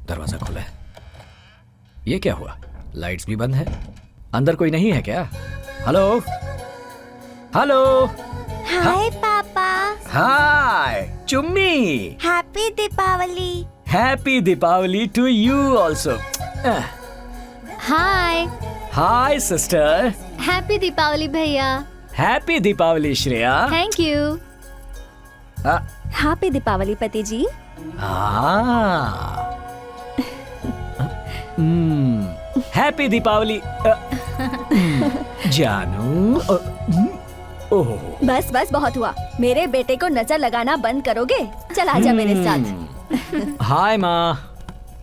दरवाजा खुला है। ये क्या हुआ? लाइट्स भी बंद है। अंदर कोई नहीं है क्या? हेलो। हाय पापा। हाय चुम्मी। Happy Deepavali. Happy Deepavali to you also. Hi. Hi sister. Happy Deepavali भैया। Happy Deepavali Shreya. Thank you. Happy Deepavali पति जी। हैप्पी दीपावली जानू। ओह बस बहुत हुआ। मेरे बेटे को नजर लगाना बंद करोगे? चल आजा मेरे साथ। हाय माँ।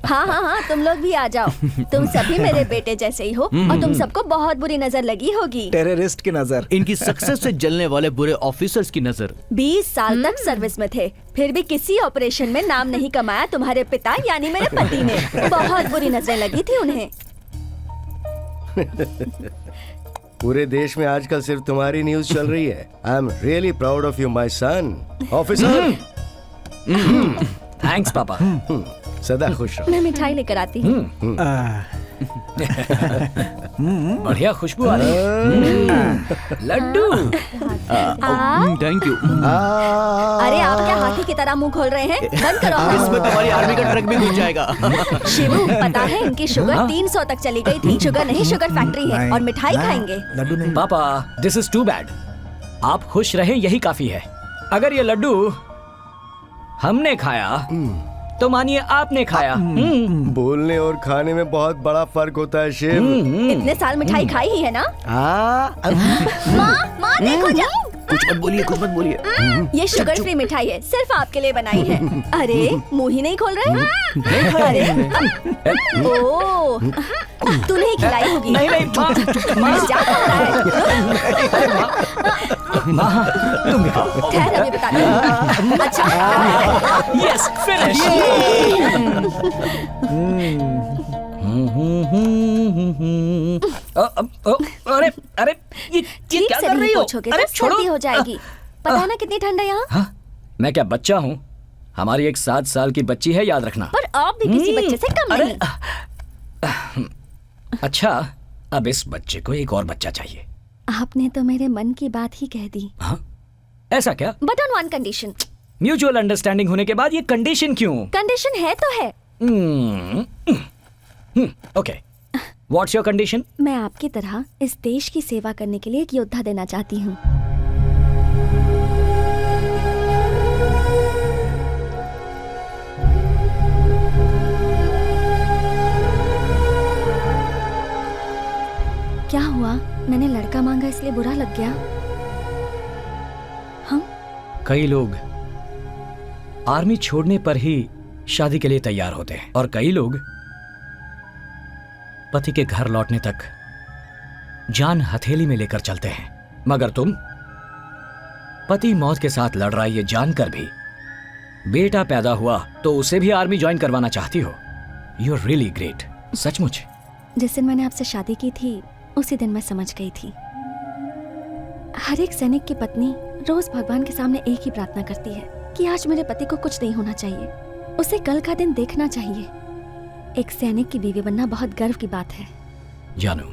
हाँ, तुम लोग भी आ जाओ। तुम सभी मेरे बेटे जैसे ही हो और तुम सबको बहुत बुरी नजर लगी होगी। टेररिस्ट की नजर। इनकी सक्सेस से जलने वाले बुरे ऑफिसर्स की नजर। 20 साल तक सर्विस में थे, फिर भी किसी ऑपरेशन में नाम नहीं कमाया तुम्हारे पिता यानी मेरे पति ने। बहुत बुरी नजरें लगी थी उन्हें। पूरे देश में आजकल सिर्फ तुम्हारी न्यूज चल रही है। I am really proud of you my son officer. Thanks papa. सदा खुश रहो। मैं मिठाई लेकर आती हूँ। बढ़िया खुशबू आ रही है। लड्डू। Thank you. अरे आप क्या हाथी की तरह मुंह खोल रहे हैं? बंद करो। इसमें तुम्हारी आर्मी का ट्रक भी घुस जाएगा। शिवू, पता है इनकी शुगर 300 तक चली गई थी। शुगर नहीं, शुगर फैक्ट्री है और मिठाई खाएंगे। लड्डू नहीं। पापा दिस इज टू बैड। आप खुश रहें यही काफी है। अगर ये लड्डू हमने खाया तो मानिए आपने खाया। बोलने और खाने में बहुत बड़ा फर्क होता है शिव। इतने साल मिठाई खाई ही है ना? माँ देखो जा। कुछ मत बोलिए। ये शुगर फ्री मिठाई है, सिर्फ आपके लिए बनाई है। अरे मुंह ही नहीं खोल रहे। अरे ओ, तू नहीं खिलाई होगी। नहीं माँ। जा रहा है। माँ तुम भी खाओ। ठहर अभी बताती हूँ। अच्छा यस फिनिश। अरे ये ठीक क्या से कर रही नहीं हो? पूछोगे अरे तो सर्दी हो जाएगी। पता है ना कितनी ठंड है यहाँ? हाँ, मैं क्या बच्चा हूँ? हमारी एक 7 साल की बच्ची है, याद रखना। पर आप भी किसी बच्चे से कम नहीं। अच्छा, अब इस बच्चे को एक और बच्चा चाहिए। आपने तो मेरे मन की बात ही कह दी। हाँ? ऐसा क्या? But on one condition. Mutual understanding होने के बाद ये कंडीशन क्यों? कंडीशन है तो है। Okay, what's your condition? मैं आपकी तरह इस देश की सेवा करने के लिए एक योद्धा देना चाहती हूँ। क्या हुआ? मैंने लड़का मांगा इसलिए बुरा लग गया? हम कई लोग आर्मी छोड़ने पर ही शादी के लिए तैयार होते हैं और कई लोग पति के घर लौटने तक जान हथेली में लेकर चलते हैं। मगर तुम पति मौत के साथ लड़ रहा है ये जानकर भी बेटा पैदा हुआ तो उसे भी आर्मी ज्वाइन करवाना चाहती हो। You are really great. सचमुच। जिस दिन मैंने आपसे शादी की थी उसी दिन मैं समझ गई थी। हर एक सैनिक की पत्नी रोज भगवान के सामने एक ही प्रार्थना करती है कि आज मेरे पति को कुछ नहीं होना चाहिए, उसे कल का दिन देखना चाहिए। एक सैनिक की बीवी बनना बहुत गर्व की बात है। जानू,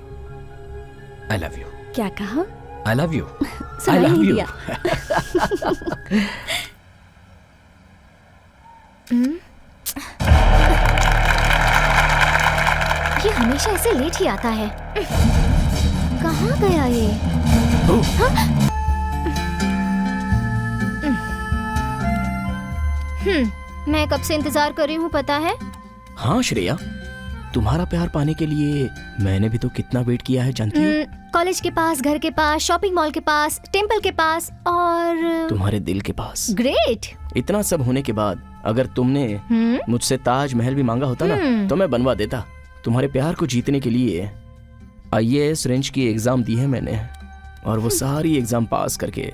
आई लव यू। क्या कहा? I love you. सुनाई नहीं दिया। ये हमेशा ऐसे लेट ही आता है। कहाँ गया ये? मैं कब से इंतजार कर रही हूँ पता है? हाँ श्रेया, तुम्हारा प्यार पाने के लिए मैंने भी तो कितना वेट किया है जानती हो? कॉलेज के पास, घर के पास, शॉपिंग मॉल के पास, टेंपल के पास और तुम्हारे दिल के पास। ग्रेट। इतना सब होने के बाद अगर तुमने मुझसे ताजमहल भी मांगा होता ना तो मैं बनवा देता। तुम्हारे प्यार को जीतने के लिए IAS रेंज की एग्जाम दी है मैंने और वो सारी एग्जाम पास करके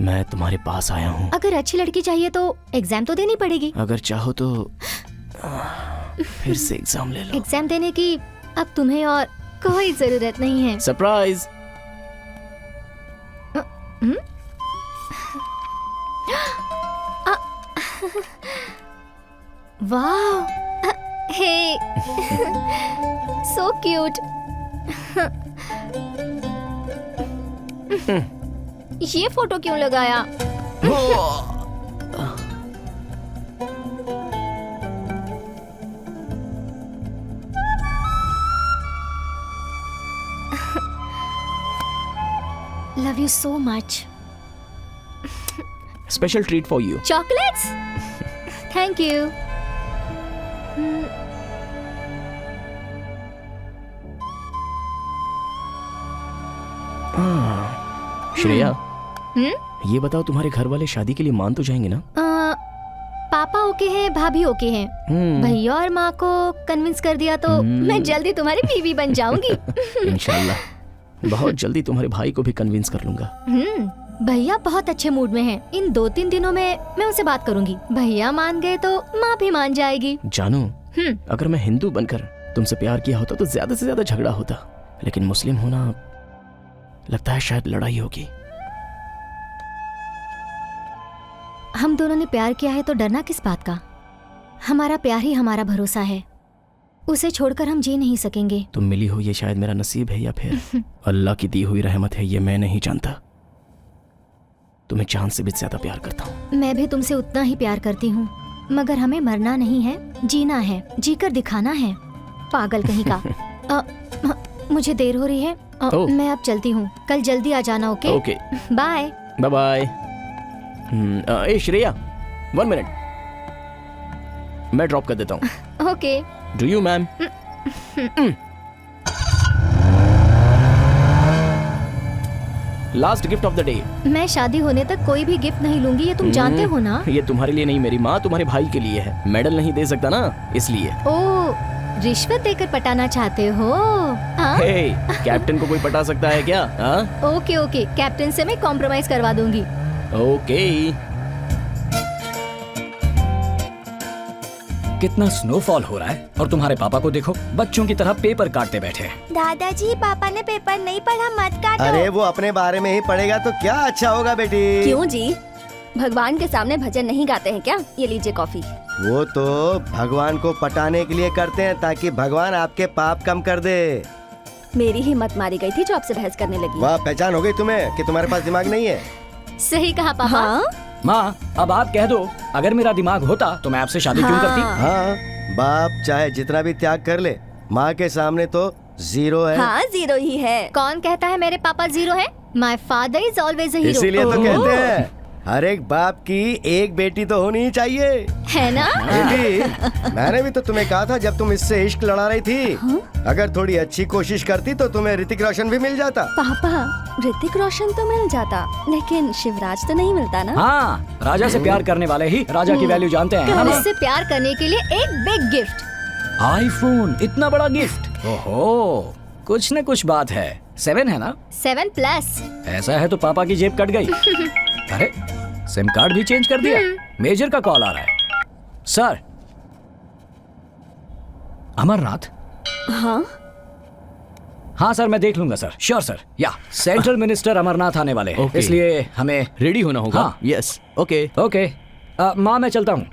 मैं तुम्हारे पास आया हूँ। अगर अच्छी लड़की चाहिए तो एग्जाम तो देनी पड़ेगी। अगर चाहो तो फिर से एग्जाम ले लो। एग्जाम देने की अब तुम्हें और कोई जरूरत नहीं है। सरप्राइज। वाह, हे, सो क्यूट। ये फोटो क्यों लगाया? Love you so much. Special treat for you. Chocolates? Thank you. Shreya, ये बताओ तुम्हारे घर वाले शादी के लिए मान तो जाएंगे ना? पापा ओके हैं, भाभी ओके हैं। भैया और माँ को कन्विंस कर दिया तो मैं जल्दी तुम्हारी बीवी बन जाऊंगी। इंशाल्लाह बहुत जल्दी तुम्हारे भाई को भी कन्विंस कर लूंगा। भैया बहुत अच्छे मूड में हैं। इन 2-3 दिनों में मैं उनसे बात करूंगी। भैया मान गए तो माँ भी मान जाएगी। जानू, अगर मैं हिंदू बनकर तुमसे प्यार किया होता तो ज्यादा से ज्यादा झगड़ा होता, लेकिन मुस्लिम होना लगता है शायद लड़ाई होगी। हम दोनों ने प्यार किया है तो डरना किस बात का? हमारा प्यार ही हमारा भरोसा है, उसे छोड़कर हम जी नहीं सकेंगे। तुम मिली हो ये शायद मेरा नसीब है या फिर अल्लाह की दी हुई रहमत है, ये मैं नहीं जानता। तुम्हें जान से भी ज्यादा प्यार करता हूँ। मैं भी तुमसे उतना ही प्यार करती हूँ, मगर हमें मरना नहीं है, जीना है, जीकर दिखाना है। पागल कहीं का। मुझे देर हो रही है, मैं अब चलती हूँ। कल जल्दी आ जाना। Okay? Okay. Bye bye bye. ए श्रेया, 1 मिनट, मैं ड्रॉप कर देता हूँ। Okay. Do you ma'am? Last gift of the day. मैं शादी होने तक कोई भी गिफ्ट नहीं लूंगी, ये तुम जानते हो ना। ये तुम्हारे लिए नहीं मेरी माँ, तुम्हारे भाई के लिए है। मेडल नहीं दे सकता ना, इसलिए। ओ, रिश्वत देकर पटाना चाहते हो? हे, कैप्टन को कोई पटा सकता है क्या? ओके ओके, कैप्टन से मैं कॉम्प्रोमाइज करवा दूंगी। ओके। कितना स्नोफॉल हो रहा है और तुम्हारे पापा को देखो, बच्चों की तरह पेपर काटते बैठे हैं। दादाजी, पापा ने पेपर नहीं पढ़ा, मत काटो। अरे वो अपने बारे में ही पढ़ेगा तो क्या अच्छा होगा बेटी। क्यों जी, भगवान के सामने भजन नहीं गाते हैं क्या? ये लीजिए कॉफी। वो तो भगवान को पटाने के लिए करते हैं ताकि भगवान आपके पाप कम कर दे। मेरी हिम्मत मारी गई थी जो आपसे बहस करने लगी। वाह, पहचान हो गई तुम्हें कि तुम्हारे पास दिमाग नहीं है। सही कहा पापा। हाँ? माँ, अब आप कह दो, अगर मेरा दिमाग होता तो मैं आपसे शादी क्यों करती? हाँ, बाप चाहे जितना भी त्याग कर ले, माँ के सामने तो 0 है। हाँ, 0 ही है। कौन कहता है मेरे पापा 0 है? My father is always a hero. इसीलिए तो कहते हैं हर एक बाप की एक बेटी तो होनी ही चाहिए। है ना? बेटी, मैंने भी तो तुम्हें कहा था जब तुम इससे इश्क लड़ा रही थी। अगर थोड़ी अच्छी कोशिश करती तो तुम्हें ऋतिक रोशन भी मिल जाता। पापा, ऋतिक रोशन तो मिल जाता, लेकिन शिवराज तो नहीं मिलता ना। हाँ, राजा से प्यार करने वाले ही राजा की वैल्यू जानते हैं। और उससे प्यार करने के लिए एक बिग गिफ्ट। आईफोन, इतना बड़ा गिफ्ट। ओहो, कुछ न कुछ बात है। 7 है ना? 7+ ऐसा है तो पापा की जेब कट गई। अरे, सिम कार्ड भी चेंज कर दिया। मेजर का कॉल आ रहा है। सर, अमरनाथ। हाँ हाँ सर, मैं देख लूंगा सर। Sure sir. या सेंट्रल मिनिस्टर अमरनाथ आने वाले हैं, इसलिए हमें रेडी होना होगा। हाँ। Yes, okay okay. माँ, मैं चलता हूँ।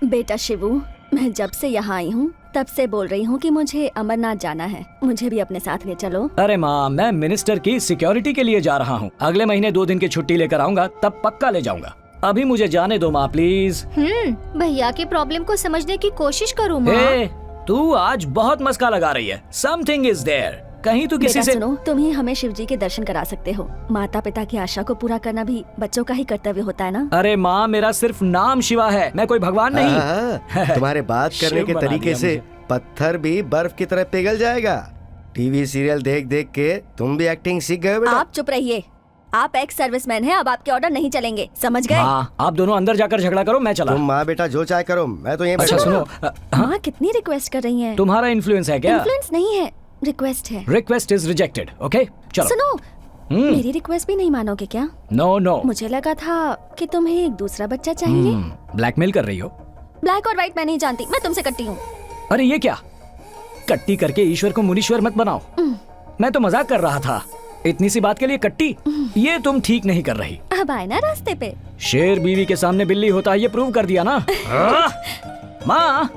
बेटा शिवू, मैं जब से यहाँ आई हूँ तब से बोल रही हूँ कि मुझे अमरनाथ जाना है, मुझे भी अपने साथ ले चलो। अरे माँ, मैं मिनिस्टर की सिक्योरिटी के लिए जा रहा हूँ। अगले महीने 2 दिन की छुट्टी लेकर आऊंगा, तब पक्का ले जाऊंगा। अभी मुझे जाने दो माँ, प्लीज। भैया के प्रॉब्लम को समझने की कोशिश करूँ माँ। तू आज बहुत मस्का लगा रही है। Something is there. कहीं तू किसी से सुनो, तुम ही हमें शिव जी के दर्शन करा सकते हो। माता पिता की आशा को पूरा करना भी बच्चों का ही कर्तव्य होता है ना। अरे माँ, मेरा सिर्फ नाम शिवा है, मैं कोई भगवान नहीं। तुम्हारे बात करने के तरीके से पत्थर भी बर्फ की तरह पिघल जाएगा। टीवी सीरियल देख देख के तुम भी एक्टिंग सीख गए बेटा। आप चुप रहिए, आप एक्स सर्विसमैन हैं, अब आपके ऑर्डर नहीं चलेंगे, समझ गए? हाँ, आप दोनों अंदर जाकर झगड़ा करो, मैं चला। तुम माँ बेटा जो चाहे करो, मैं तो यहीं अच्छा सुनो, माँ कितनी रिक्वेस्ट कर रही हैं। तुम्हारा इन्फ्लुएंस है क्या? इन्फ्लुएंस नहीं है, रिक्वेस्ट है। Request is rejected. ओके, चलो। सुनो, मेरी रिक्वेस्ट भी नहीं मानोगे क्या? No no. मुझे लगा था कि तुम्हें एक दूसरा बच्चा चाहिए। ब्लैकमेल कर रही हो? ब्लैक और व्हाइट मैं नहीं जानती, मैं तुमसे कट्टी हूँ। अरे ये क्या? कट्टी करके ईश्वर को मुनीश्वर मत बनाओ। मैं तो मजाक कर रहा था। इतनी सी बात के लिए कट्टी? ये तुम ठीक नहीं कर रही। अब आए ना रास्ते पे। शेर बीवी के सामने बिल्ली होता है, ये प्रूव कर दिया ना। माँ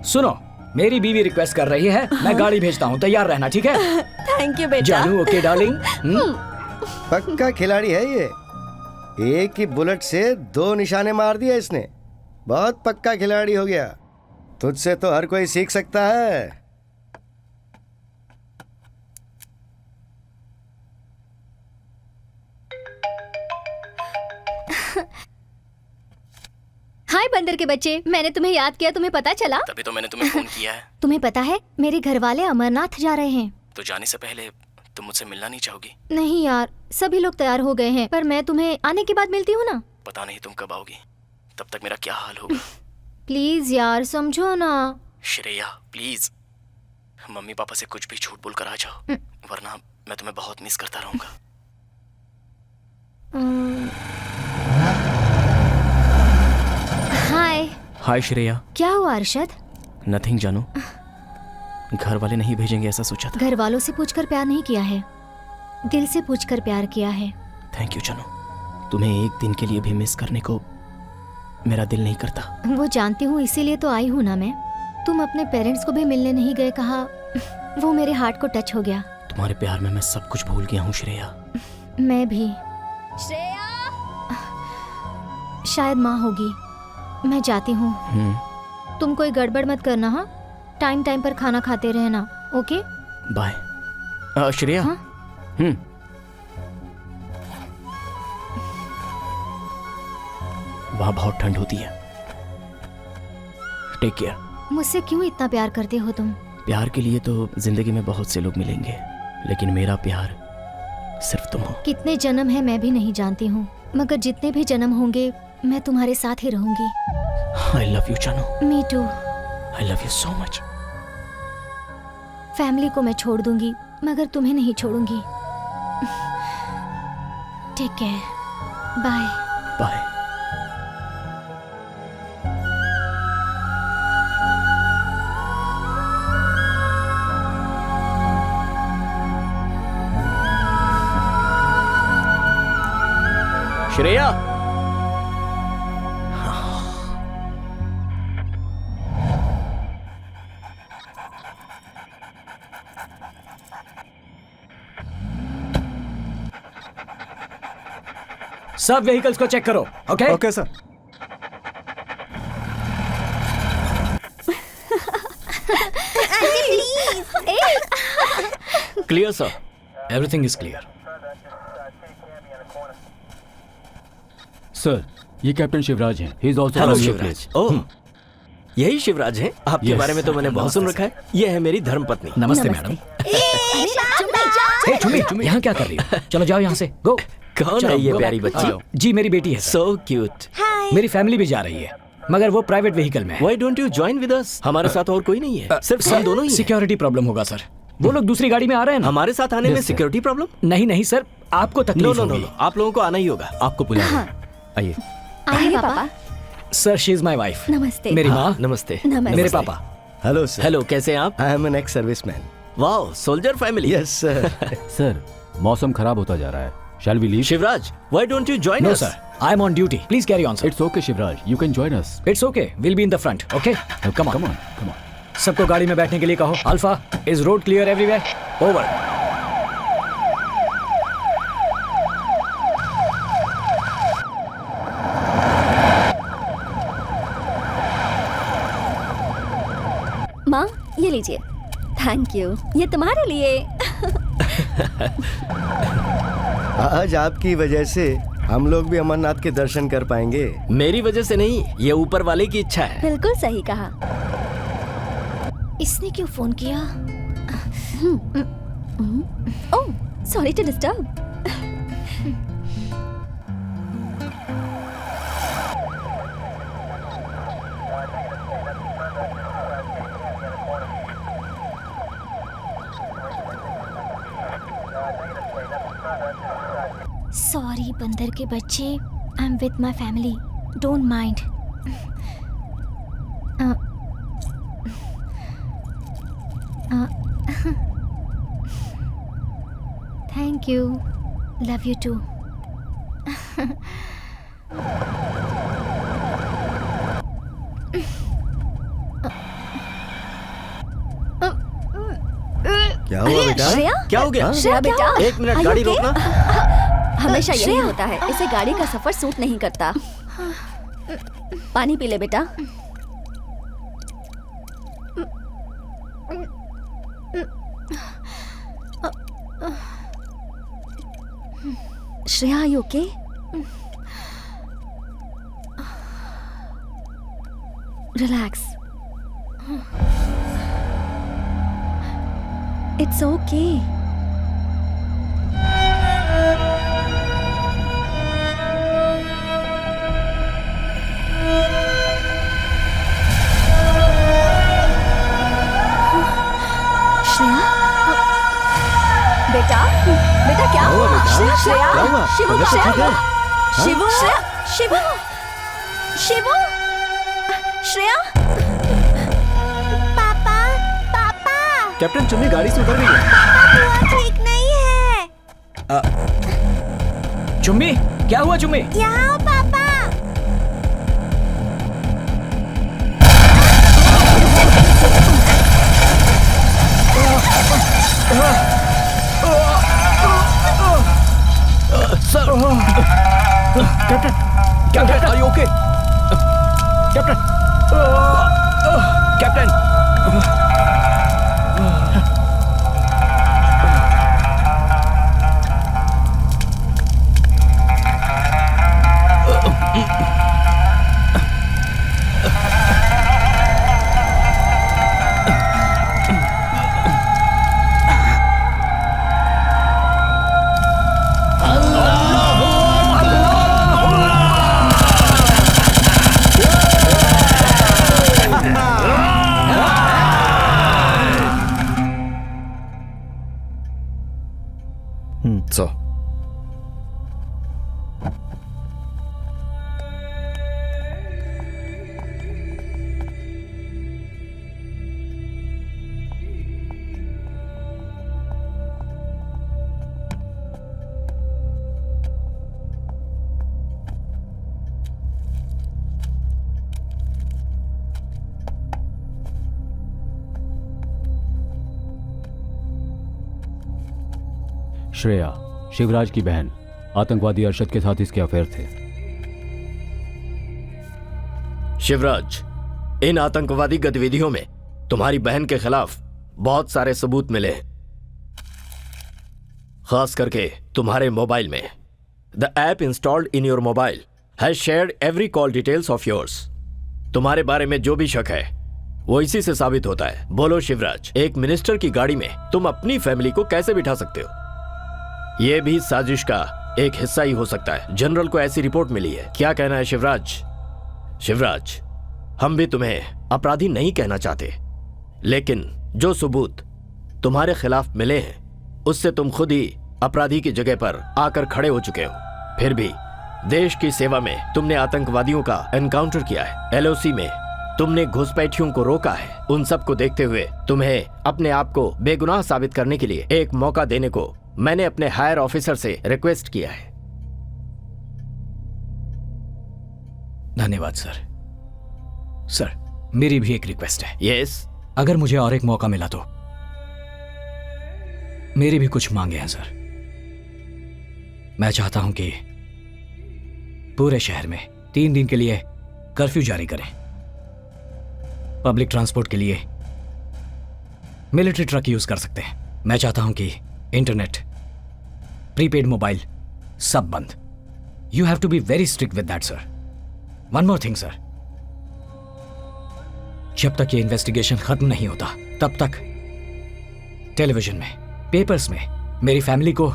सुनो, मेरी बीवी रिक्वेस्ट कर रही है, मैं गाड़ी भेजता हूँ, तैयार रहना, ठीक है? थैंक यू बेटा। जानू, ओके डार्लिंग। पक्का खिलाड़ी है ये। एक ही बुलेट से 2 निशाने मार दिया इसने। बहुत पक्का खिलाड़ी हो गया। तुझसे तो हर कोई सीख सकता है। हाय बंदर के बच्चे, मैंने तुम्हें याद किया, तुम्हें पता चला? तभी तो मैंने तुम्हें फोन किया है। तुम्हें पता है मेरे घर वाले अमरनाथ जा रहे हैं। तो जाने से पहले तुम मुझसे मिलना नहीं चाहोगी? नहीं यार, सभी लोग तैयार हो गए हैं, पर मैं तुम्हें आने के बाद मिलती हूँ ना। पता नहीं तुम कब आओगी, तब तक मेरा क्या हाल होगा। प्लीज यार समझो ना। श्रेया प्लीज, मम्मी पापा से कुछ भी झूठ बोल कर आ जाओ, वरना मैं तुम्हें बहुत मिस करता रहूंगा। हाय। हाय श्रेया। क्या हुआ अरशद? नथिंग जानू, घर वाले नहीं भेजेंगे ऐसा सोचा था। घर वालों से पूछकर प्यार नहीं किया है, दिल से पूछकर प्यार किया है। थैंक यू जानू, तुम्हें एक दिन के लिए भी मिस करने को मेरा दिल नहीं करता। वो जानती हूँ, इसीलिए तो आई हूँ ना मैं। तुम अपने पेरेंट्स को भी मिलने नहीं गए, कहा वो मेरे हार्ट को टच हो गया। तुम्हारे प्यार में मैं सब कुछ भूल गया हूँ श्रेया। मैं भी। श्रेया, शायद माँ होगी, मैं जाती हूँ। तुम कोई गड़बड़ मत करना, हाँ? टाइम टाइम पर खाना खाते रहना, ओके? बाय। श्रेया। हाँ? वहाँ बहुत ठंड होती है, टेक केयर। मुझसे क्यों इतना प्यार करते हो तुम? प्यार के लिए तो जिंदगी में बहुत से लोग मिलेंगे, लेकिन मेरा प्यार सिर्फ तुम हो। कितने जन्म है मैं भी नहीं जानती हूँ, मगर जितने भी जन्म होंगे मैं तुम्हारे साथ ही रहूंगी। I love you जानू। Me too. I love you so much। Family को मैं छोड़ दूंगी, मगर तुम्हें नहीं छोड़ूंगी। Take care, bye. Bye. Shreya. सब व्हीकल्स को चेक करो, okay? Okay sir. Clear sir, everything is clear. Sir, ये कैप्टन शिवराज हैं। He is also hello Shivraj. Oh, यही शिवराज हैं? आपके बारे में तो मैंने बहुत सुन रखा है। ये है मेरी धर्मपत्नी। नमस्ते मैडम। चुम्मी, यहाँ क्या कर रही हो? चलो जाओ यहाँ से, गो। कौन है ये प्यारी बच्ची? जी मेरी बेटी है। So cute. मेरी फैमिली भी जा रही है, मगर वो प्राइवेट व्हीकल में है। Why don't you join with us? हमारे साथ और कोई नहीं है, सिर्फ हम दोनों ही हैं। सिक्योरिटी प्रॉब्लम होगा सर। वो लोग दूसरी गाड़ी में आ रहे हैं ना। हमारे साथ आने में सिक्योरिटी प्रॉब्लम? नहीं सर, आपको तकलीफ होगी। आप लोगों को आना ही होगा। आपको बुलाया। आइए। आइए पापा। Sir, she is my wife. नमस्ते। मेरी माँ। नमस्ते। मेरे पापा। Hello sir. हेलो, कैसे हैं आप? I am an ex serviceman. Wow, soldier family. Yes sir. Sir, मौसम खराब होता जा रहा है। Shall we leave? Shivraj, why don't you join no us? Sir, I am on duty. Please carry on sir. It's okay Shivraj, you can join us. It's okay, will be in the front. Okay, come on. सबको गाड़ी में बैठने के लिए कहो। Alpha, is road clear everywhere? Over. माँ, ये लीजिए। थैंक यू, ये तुम्हारे लिए। आज आपकी वजह से हम लोग भी अमरनाथ के दर्शन कर पाएंगे। मेरी वजह से नहीं, ये ऊपर वाले की इच्छा है। बिल्कुल सही कहा। इसने क्यों फोन किया? Oh, sorry to disturb. Sorry बंदर के बच्चे, I am with my family, don't mind. Thank you, love you too. क्या हुआ बेटा? श्रेया? क्या हो गया? श्रेया बेटा, एक मिनट, गाड़ी रोकना। हमेशा यही होता है, इसे गाड़ी का सफर सूट नहीं करता। पानी पी ले बेटा। Shreya, you okay? Relax, it's okay. बेटा, बेटा क्या हुआ? श्रेया, शिवू, श्रेया, शिवू, श्रेया, शिवू, शिवू, श्रेया। पापा, पापा, कैप्टन, चुम्मी गाड़ी से उतर गई है। पापा बुआ ठीक नहीं है। चुम्मी, क्या हुआ चुम्मी? यहाँ आओ पापा। Sir, captain, captain, are you okay? Captain, captain. So. Shreya, Shivraj की बहन, आतंकवादी अरशद के साथ इसके अफेयर थे। शिवराज, इन आतंकवादी गतिविधियों में तुम्हारी बहन के खिलाफ बहुत सारे सबूत मिले, खास करके तुम्हारे मोबाइल में। The app installed in your mobile has shared every call details of yours. तुम्हारे बारे में जो भी शक है वो इसी से साबित होता है। बोलो शिवराज, एक मिनिस्टर की गाड़ी में तुम अपनी फैमिली को कैसे बिठा सकते हो? यह भी साजिश का एक हिस्सा ही हो सकता है। जनरल को ऐसी रिपोर्ट मिली है। क्या कहना है शिवराज? शिवराज, हम भी तुम्हें अपराधी नहीं कहना चाहते, लेकिन जो सबूत तुम्हारे खिलाफ मिले हैं उससे तुम खुद ही अपराधी की जगह पर आकर खड़े हो चुके हो। फिर भी देश की सेवा में तुमने आतंकवादियों का एनकाउंटर किया है, एलओसी में तुमने घुसपैठियों को रोका है। उन सब को देखते हुए तुम्हें अपने आप को बेगुनाह साबित करने के लिए एक मौका देने को मैंने अपने हायर ऑफिसर से रिक्वेस्ट किया है। धन्यवाद सर। सर, मेरी भी एक रिक्वेस्ट है। यस। अगर मुझे और एक मौका मिला तो मेरी भी कुछ मांगे हैं सर। मैं चाहता हूं कि पूरे शहर में 3 दिन के लिए कर्फ्यू जारी करें। पब्लिक ट्रांसपोर्ट के लिए मिलिट्री ट्रक यूज कर सकते हैं। मैं चाहता हूं कि इंटरनेट, प्रीपेड मोबाइल सब बंद। You have to be very strict with that sir. One more thing sir, जब तक ये इन्वेस्टिगेशन खत्म नहीं होता तब तक टेलीविजन में, पेपर्स में मेरी फैमिली को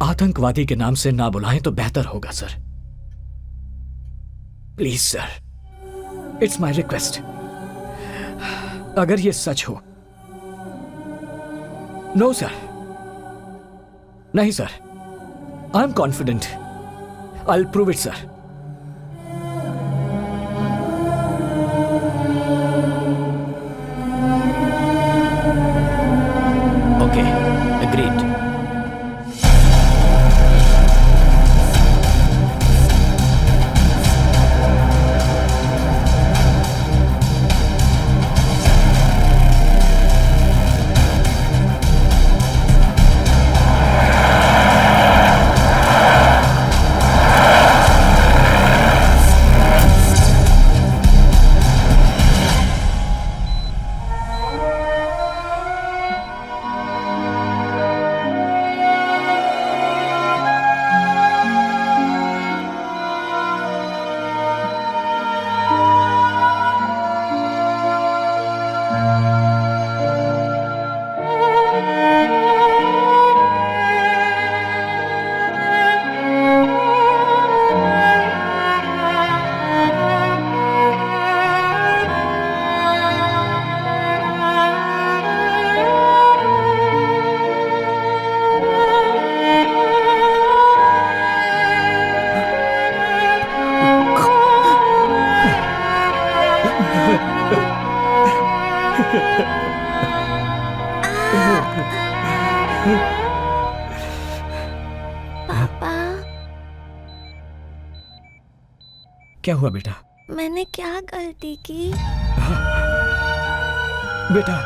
आतंकवादी के नाम से ना बुलाएं तो बेहतर होगा sir. Please sir, it's my request. अगर ये सच हो। नो सर, नहीं sir, I am confident. I will prove it sir. Okay, agreed. पापा, क्या हुआ बेटा? मैंने क्या गलती की? बेटा,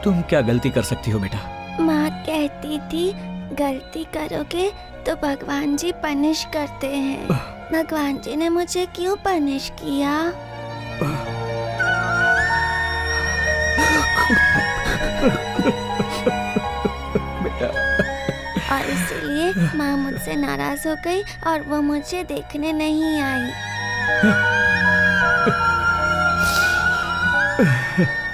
तुम क्या गलती कर सकती हो बेटा? माँ कहती थी गलती करोगे तो भगवान जी पनिश करते हैं। भगवान जी ने मुझे क्यों पनिश किया? बेटा, और इसीलिए माँ मुझसे नाराज हो गई और वो मुझे देखने नहीं आई।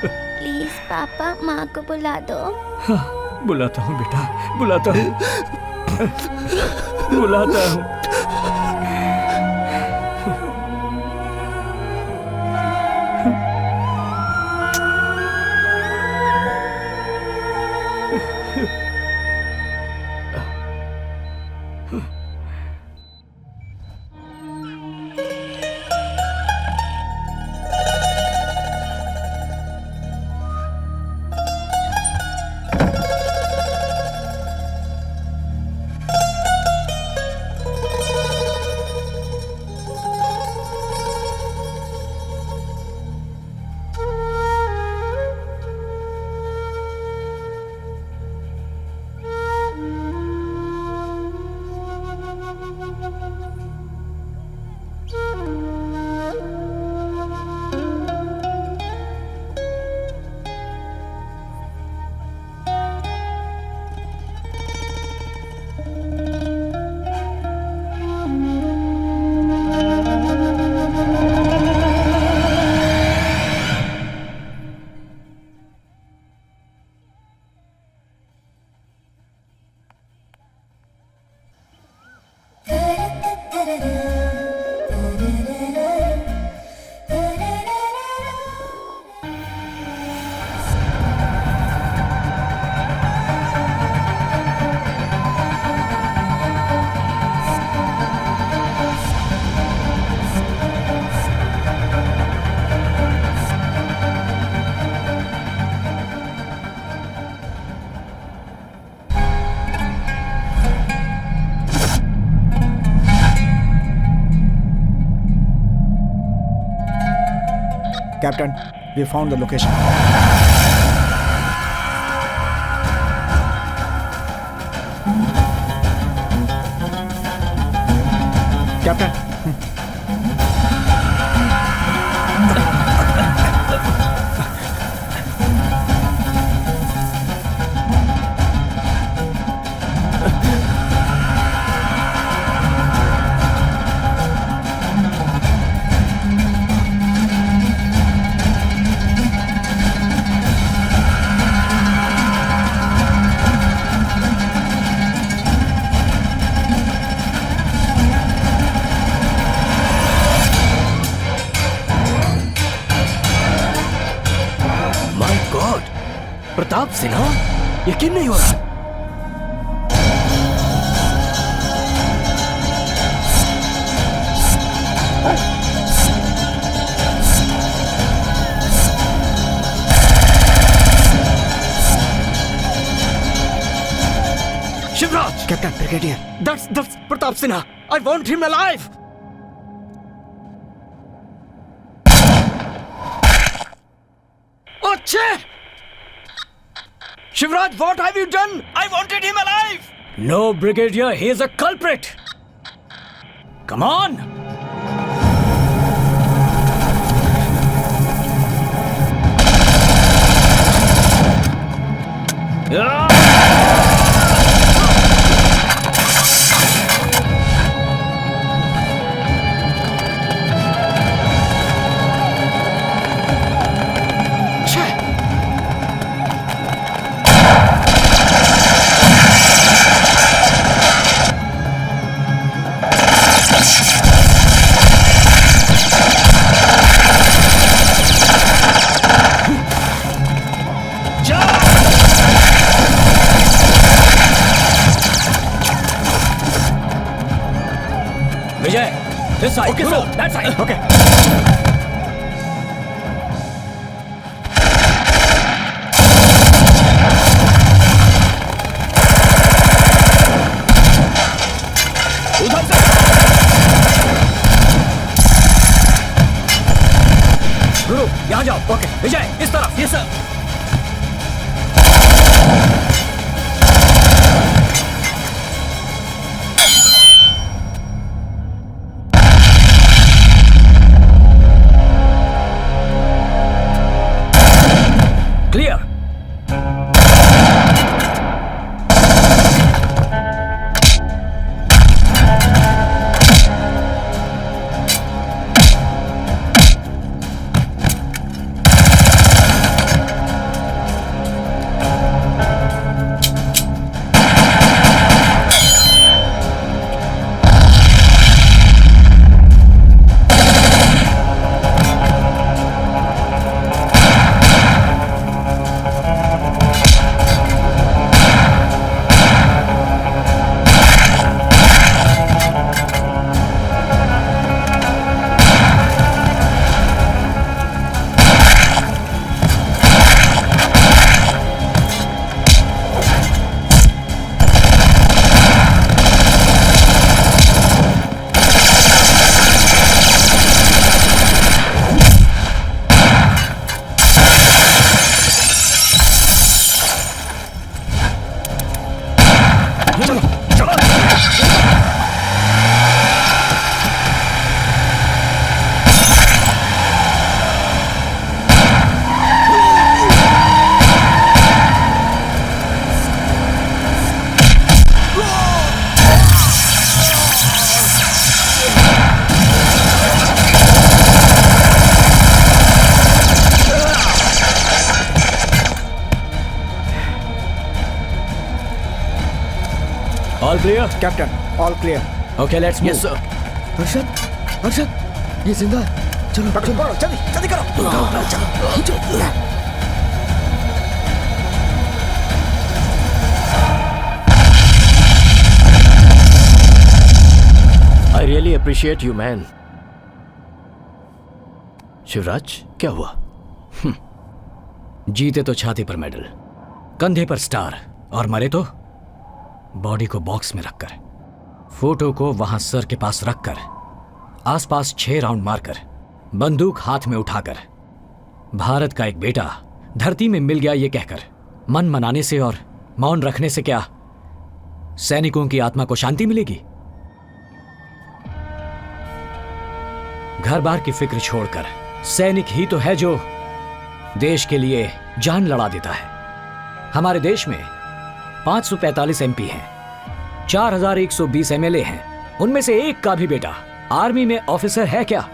प्लीज पापा, माँ को बुला दो। हाँ, बुलाता हूँ बेटा, बुलाता हूँ, बुलाता हूँ। Captain, we found the location. Captain, Pratap Sinha, यकीन नहीं हो रहा। Shivraj, captain, brigadier, that's Pratap Sinha. I want him alive. अच्छे। Shivraj, what have you done? I wanted him alive! No, Brigadier, he is a culprit! Come on! This side. Okay, Guru, sir. that side. Okay. उधर से। गुरु, यहाँ जाओ। ओके। विजय, इस तरफ। Yes sir. All clear? Captain, all clear. Okay, let's move. Yes, sir. Arshad, ये जिंदा है। चलो पकड़ो, जल्दी, जल्दी करो। I really appreciate you, man. Shivraj, क्या हुआ? जीते तो छाती पर मेडल, कंधे पर स्टार, और मरे तो बॉडी को बॉक्स में रखकर, फोटो को वहां सर के पास रखकर, आसपास 6 राउंड मारकर, बंदूक हाथ में उठाकर, भारत का एक बेटा धरती में मिल गया ये कहकर मन मनाने से और मौन रखने से क्या सैनिकों की आत्मा को शांति मिलेगी? घर बार की फिक्र छोड़कर सैनिक ही तो है जो देश के लिए जान लड़ा देता है। हमारे देश में 545 एमपी हैं, 4120 एमएलए हैं, उनमें से एक का भी बेटा आर्मी में ऑफिसर है क्या?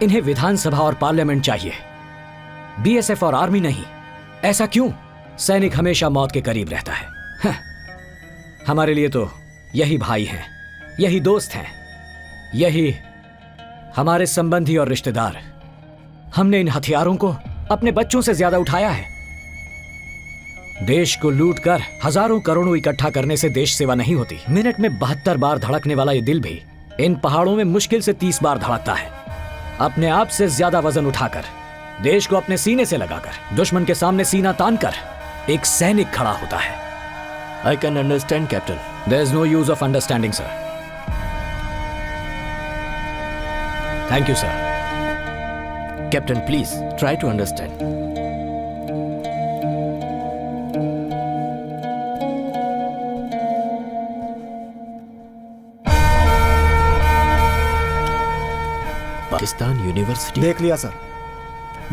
इन्हें विधानसभा और पार्लियामेंट चाहिए, बीएसएफ और आर्मी नहीं। ऐसा क्यों? सैनिक हमेशा मौत के करीब रहता है। हमारे लिए तो यही भाई हैं, यही दोस्त हैं, यही हमारे संबंधी और रिश्तेदार। हमने इन हथियारों को अपने बच्चों से ज्यादा उठाया है। देश को लूटकर हजारों करोड़ों इकट्ठा करने से देश सेवा नहीं होती। मिनट में 72 बार धड़कने वाला ये दिल भी इन पहाड़ों में मुश्किल से 30 बार धड़कता है। अपने आप से ज्यादा वजन उठाकर, देश को अपने सीने से लगाकर, दुश्मन के सामने सीना तानकर एक सैनिक खड़ा होता है। I can understand, Captain. There is no use of understanding, sir. Thank you, sir. Captain, please try to understand. Pakistan university. देख लिया सर,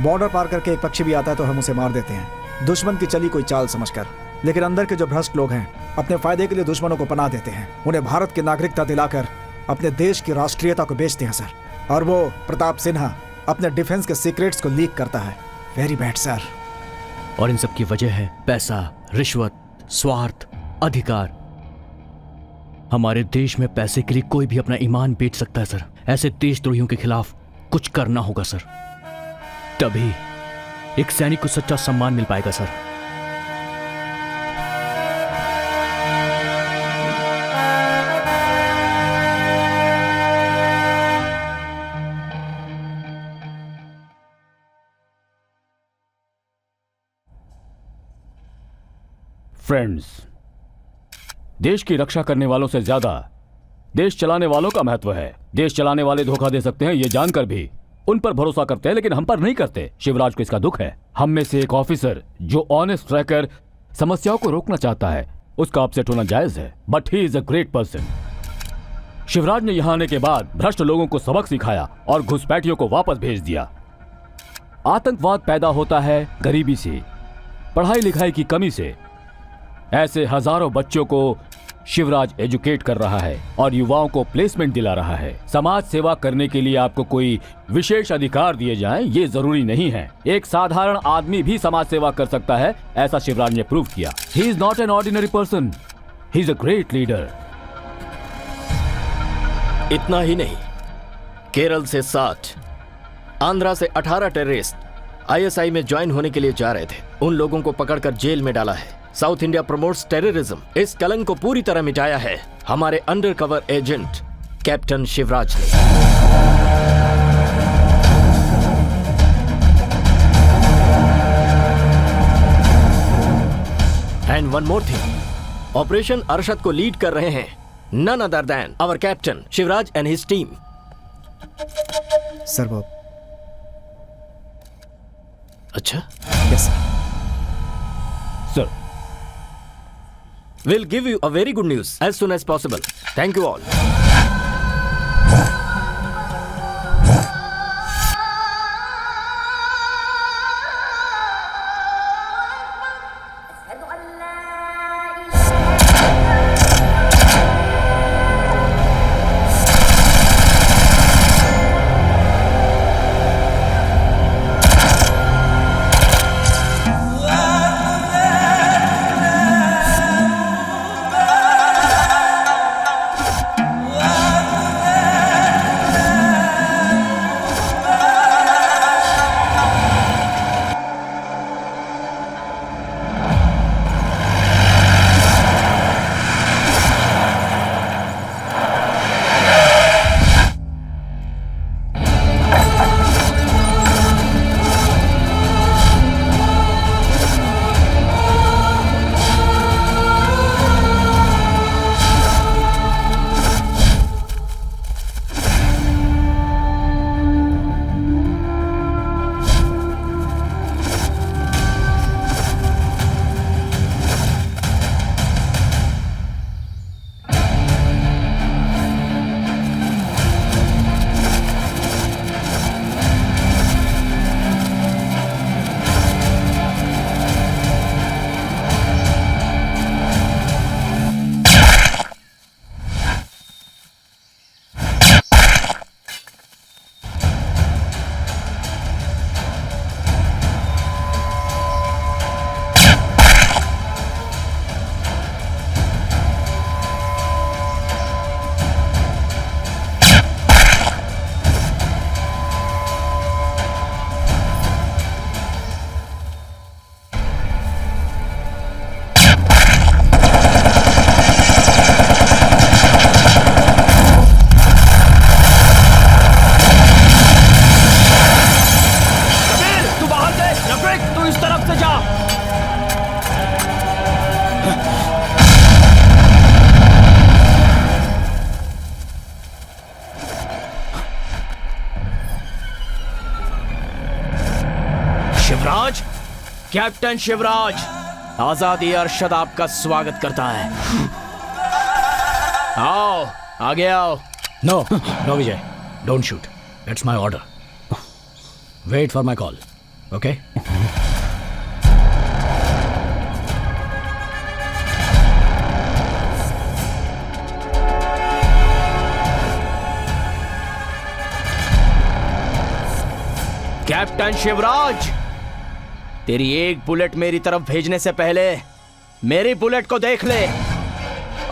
बॉर्डर पार करके एक पक्षी भी आता है तो हम उसे मार देते हैं, दुश्मन की चली कोई चाल समझकर। लेकिन अंदर के जो भ्रष्ट लोग हैं अपने फायदे के लिए दुश्मनों को पनाह देते हैं, उन्हें भारत की नागरिकता दिलाकर अपने देश की राष्ट्रीयता को बेचते हैं सर। और वो प्रताप सिन्हा अपने डिफेंस के सीक्रेट्स को लीक करता है। Very bad sir. और इन सब की वजह है पैसा, रिश्वत, स्वार्थ, अधिकार। हमारे देश में पैसे के लिए कोई भी अपना ईमान बेच सकता है सर। ऐसे देशद्रोहियों के खिलाफ कुछ करना होगा सर, तभी एक सैनिक को सच्चा सम्मान मिल पाएगा सर। फ्रेंड्स, देश की रक्षा करने वालों से ज्यादा देश चलाने वालों का महत्व है। देश चलाने वाले धोखा दे सकते हैं, ये जानकर भी उन पर भरोसा करते हैं, लेकिन हम पर नहीं करते। शिवराज को इसका दुख है। हम में से एक ऑफिसर जो ऑनेस्ट रहकर समस्याओं को रोकना चाहता है, उसका अपसेट होना जायज है, but he is a great person. Shivraj ने यहां आने के बाद भ्रष्ट लोगों को सबक सिखाया और घुसपैठियों को वापस भेज दिया। आतंकवाद पैदा होता है गरीबी से, पढ़ाई लिखाई की कमी से। ऐसे हजारों बच्चों को शिवराज एजुकेट कर रहा है और युवाओं को प्लेसमेंट दिला रहा है। समाज सेवा करने के लिए आपको कोई विशेष अधिकार दिए जाएं, ये जरूरी नहीं है। एक साधारण आदमी भी समाज सेवा कर सकता है, ऐसा शिवराज ने प्रूव किया। He is not an ordinary person, he is a great leader. इतना ही नहीं, केरल से 60, आंध्रा से 18 टेररिस्ट आईएसआई में ज्वाइन होने के लिए जा रहे थे। उन लोगों को पकड़कर जेल में डाला है। साउथ इंडिया प्रमोट्स टेररिज्म, इस कलंक को पूरी तरह मिटाया है हमारे अंडरकवर एजेंट कैप्टन शिवराज ने। And one more thing, operation Arshad को लीड कर रहे हैं none other than our captain Shivraj and his team. Sir वो अच्छा, yes sir. Sir, we'll give you a very good news as soon as possible. Thank you all. Shivraj, captain Shivraj, आजादी अरशद आपका स्वागत करता है। आओ, आगे आओ। No no Vijay, don't shoot, it's my order. Wait for my call, okay? Captain Shivraj, तेरी एक बुलेट मेरी तरफ भेजने से पहले मेरी बुलेट को देख ले।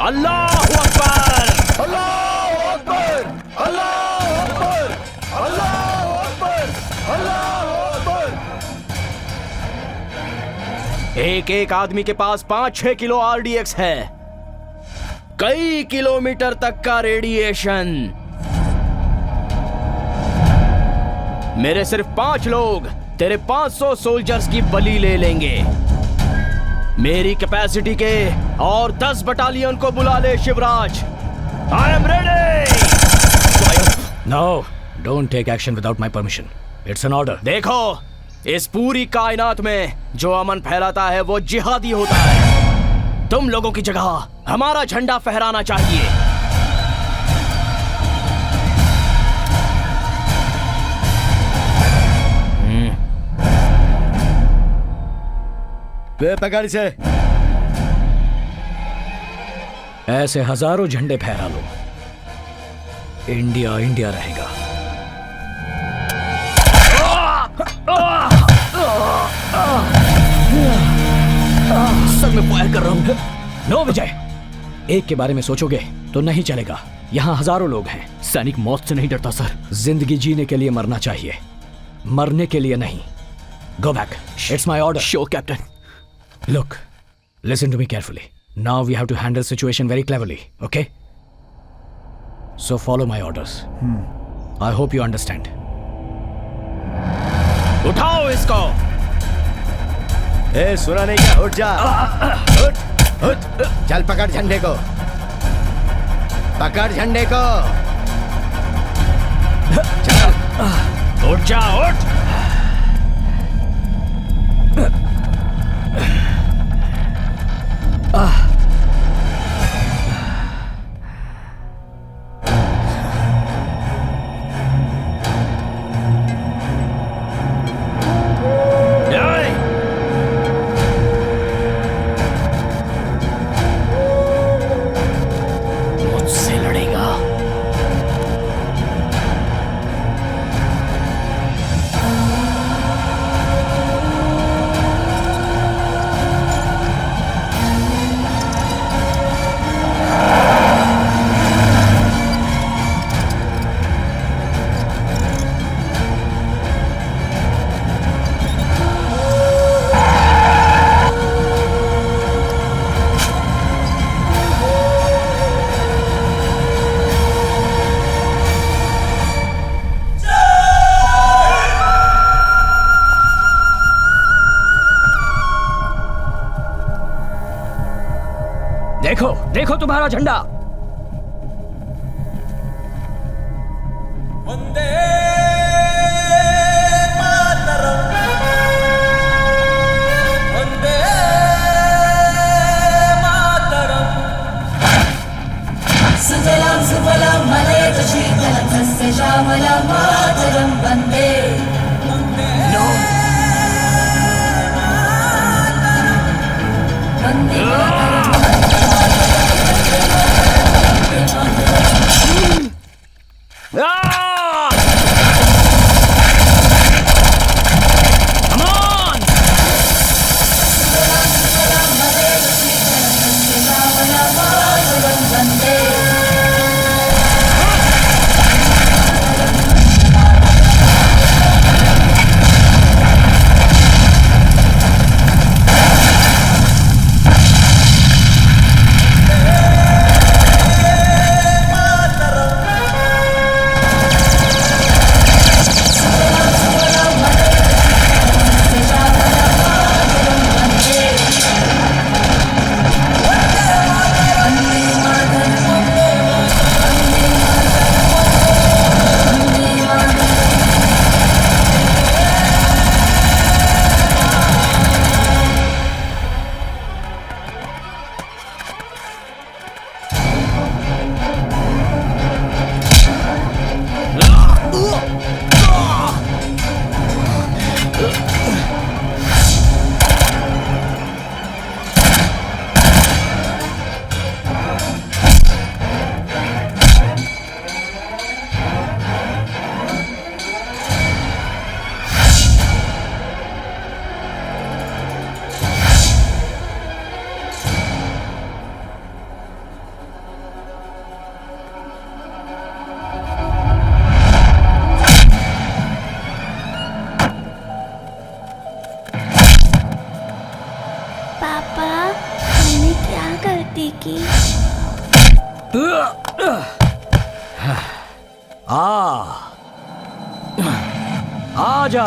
अल्लाह अकबर, अल्लाह अकबर, अल्लाह अकबर, अल्लाह अकबर, अल्लाह अकबर। एक एक आदमी के पास 5-6 किलो RDX है, कई किलोमीटर तक का रेडिएशन। मेरे सिर्फ 5 लोग तेरे 500 सोल्जर्स की बलि ले लेंगे। मेरी कैपेसिटी के और 10 बटालियन को बुला ले Shivraj. I am ready. No, don't take action without my permission, it's an order. देखो, इस पूरी कायनात में जो अमन फैलाता है वो जिहादी होता है। तुम लोगों की जगह हमारा झंडा फहराना चाहिए। पकड़ से। ऐसे हजारों झंडे फहरा लो, इंडिया इंडिया रहेगा। सर मैं फायर कर रहा हूं। नो विजय, एक के बारे में सोचोगे तो नहीं चलेगा। यहाँ हजारों लोग हैं। सैनिक मौत से नहीं डरता सर। जिंदगी जीने के लिए मरना चाहिए, मरने के लिए नहीं। Go back, it's my order. Sure captain. Look, listen to me carefully. Now we have to handle situation very cleverly, okay? So follow my orders. I hope you understand. उठाओ इसको। ए, सुना नहीं क्या? उठ जा, उठ, उठ, चल पकड़ झंडे को, पकड़ झंडे को, चल, उठ जा, उठ। मुझसे लड़ेगा। देखो, देखो तुम्हारा झंडा। वंदे मातरम, वंदे मातरम। सुजलां सुफलां मलयज शीतलं सस्य श्यामलां मातरं वन्दे। वन्दे आ जा।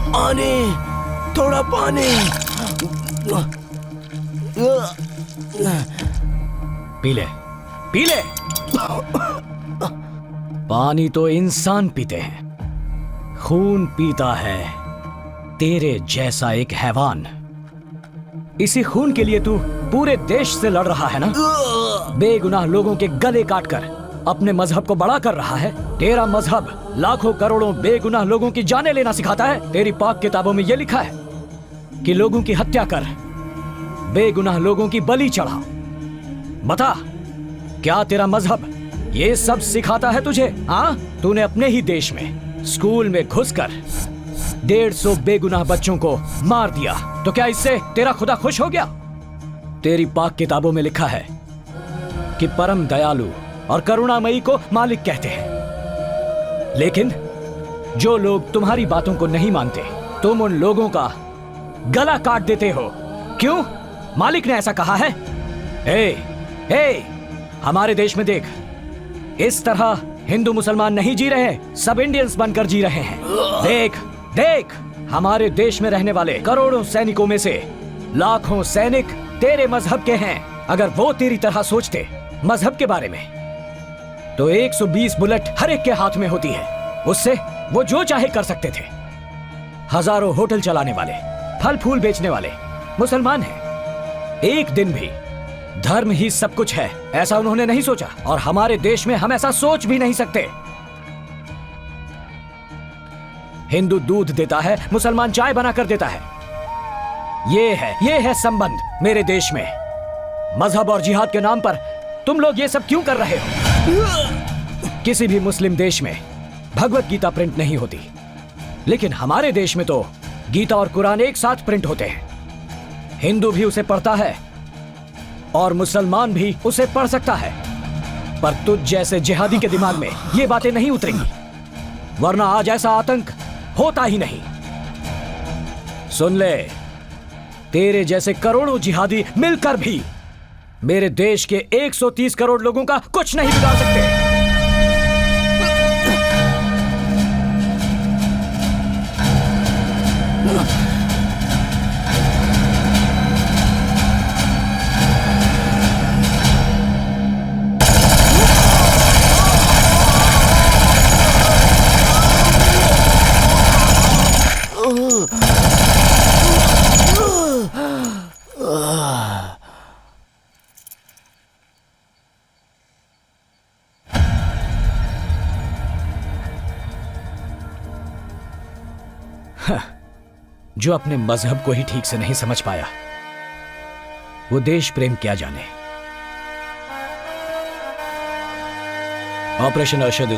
पानी, थोड़ा पानी। पी ले, पी ले। पानी तो इंसान पीते हैं, खून पीता है तेरे जैसा एक हैवान। इसी खून के लिए तू पूरे देश से लड़ रहा है ना? बेगुनाह लोगों के गले काटकर अपने मजहब को बड़ा कर रहा है। तेरा मजहब लाखों करोड़ों बेगुनाह लोगों की जानें लेना सिखाता है। तेरी पाक किताबों में यह लिखा है कि लोगों की हत्या कर, बेगुनाह लोगों की बलि चढ़ा। बता, क्या तेरा मजहब ये सब सिखाता है तुझे? हाँ, तूने अपने ही देश में स्कूल में घुसकर 150 बेगुनाह बच्चों को मार दिया, तो क्या इससे तेरा खुदा खुश हो गया? तेरी पाक किताबों में लिखा है कि परम दयालु और करुणामयी को मालिक कहते हैं। लेकिन जो लोग तुम्हारी बातों को नहीं मानते, तुम उन लोगों का गला काट देते हो। क्यों? मालिक ने ऐसा कहा है। हमारे देश में देख, इस तरह हिंदू मुसलमान नहीं जी रहे, सब इंडियंस बनकर जी रहे हैं। देख देख, हमारे देश में रहने वाले करोड़ों सैनिकों में से लाखों सैनिक तेरे मजहब के हैं। अगर वो तेरी तरह सोचते मजहब के बारे में, तो 120 बुलेट हर एक के हाथ में होती है। उससे वो जो चाहे कर सकते थे। हजारों होटल चलाने वाले, फल फूल बेचने वाले मुसलमान हैं। एक दिन भी धर्म ही सब कुछ है ऐसा उन्होंने नहीं सोचा, और हमारे देश में हम ऐसा सोच भी नहीं सकते। हिंदू दूध देता है, मुसलमान चाय बनाकर देता है। ये है संबंध मेरे देश में। मजहब और जिहाद के नाम पर तुम लोग ये सब क्यों कर रहे हो? किसी भी मुस्लिम देश में भगवत गीता प्रिंट नहीं होती, लेकिन हमारे देश में तो गीता और कुरान एक साथ प्रिंट होते हैं। हिंदू भी उसे पढ़ता है और मुसलमान भी उसे पढ़ सकता है, पर तुझ जैसे जिहादी के दिमाग में ये बातें नहीं उतरेंगी, वरना आज ऐसा आतंक होता ही नहीं। सुन ले, तेरे जैसे करोड़ों जिहादी मिलकर भी मेरे देश के 130 करोड़ लोगों का कुछ नहीं बिगाड़ सकते। जो अपने मजहब को ही ठीक से नहीं समझ पाया, वो देश प्रेम क्या जाने। Operation Arshad is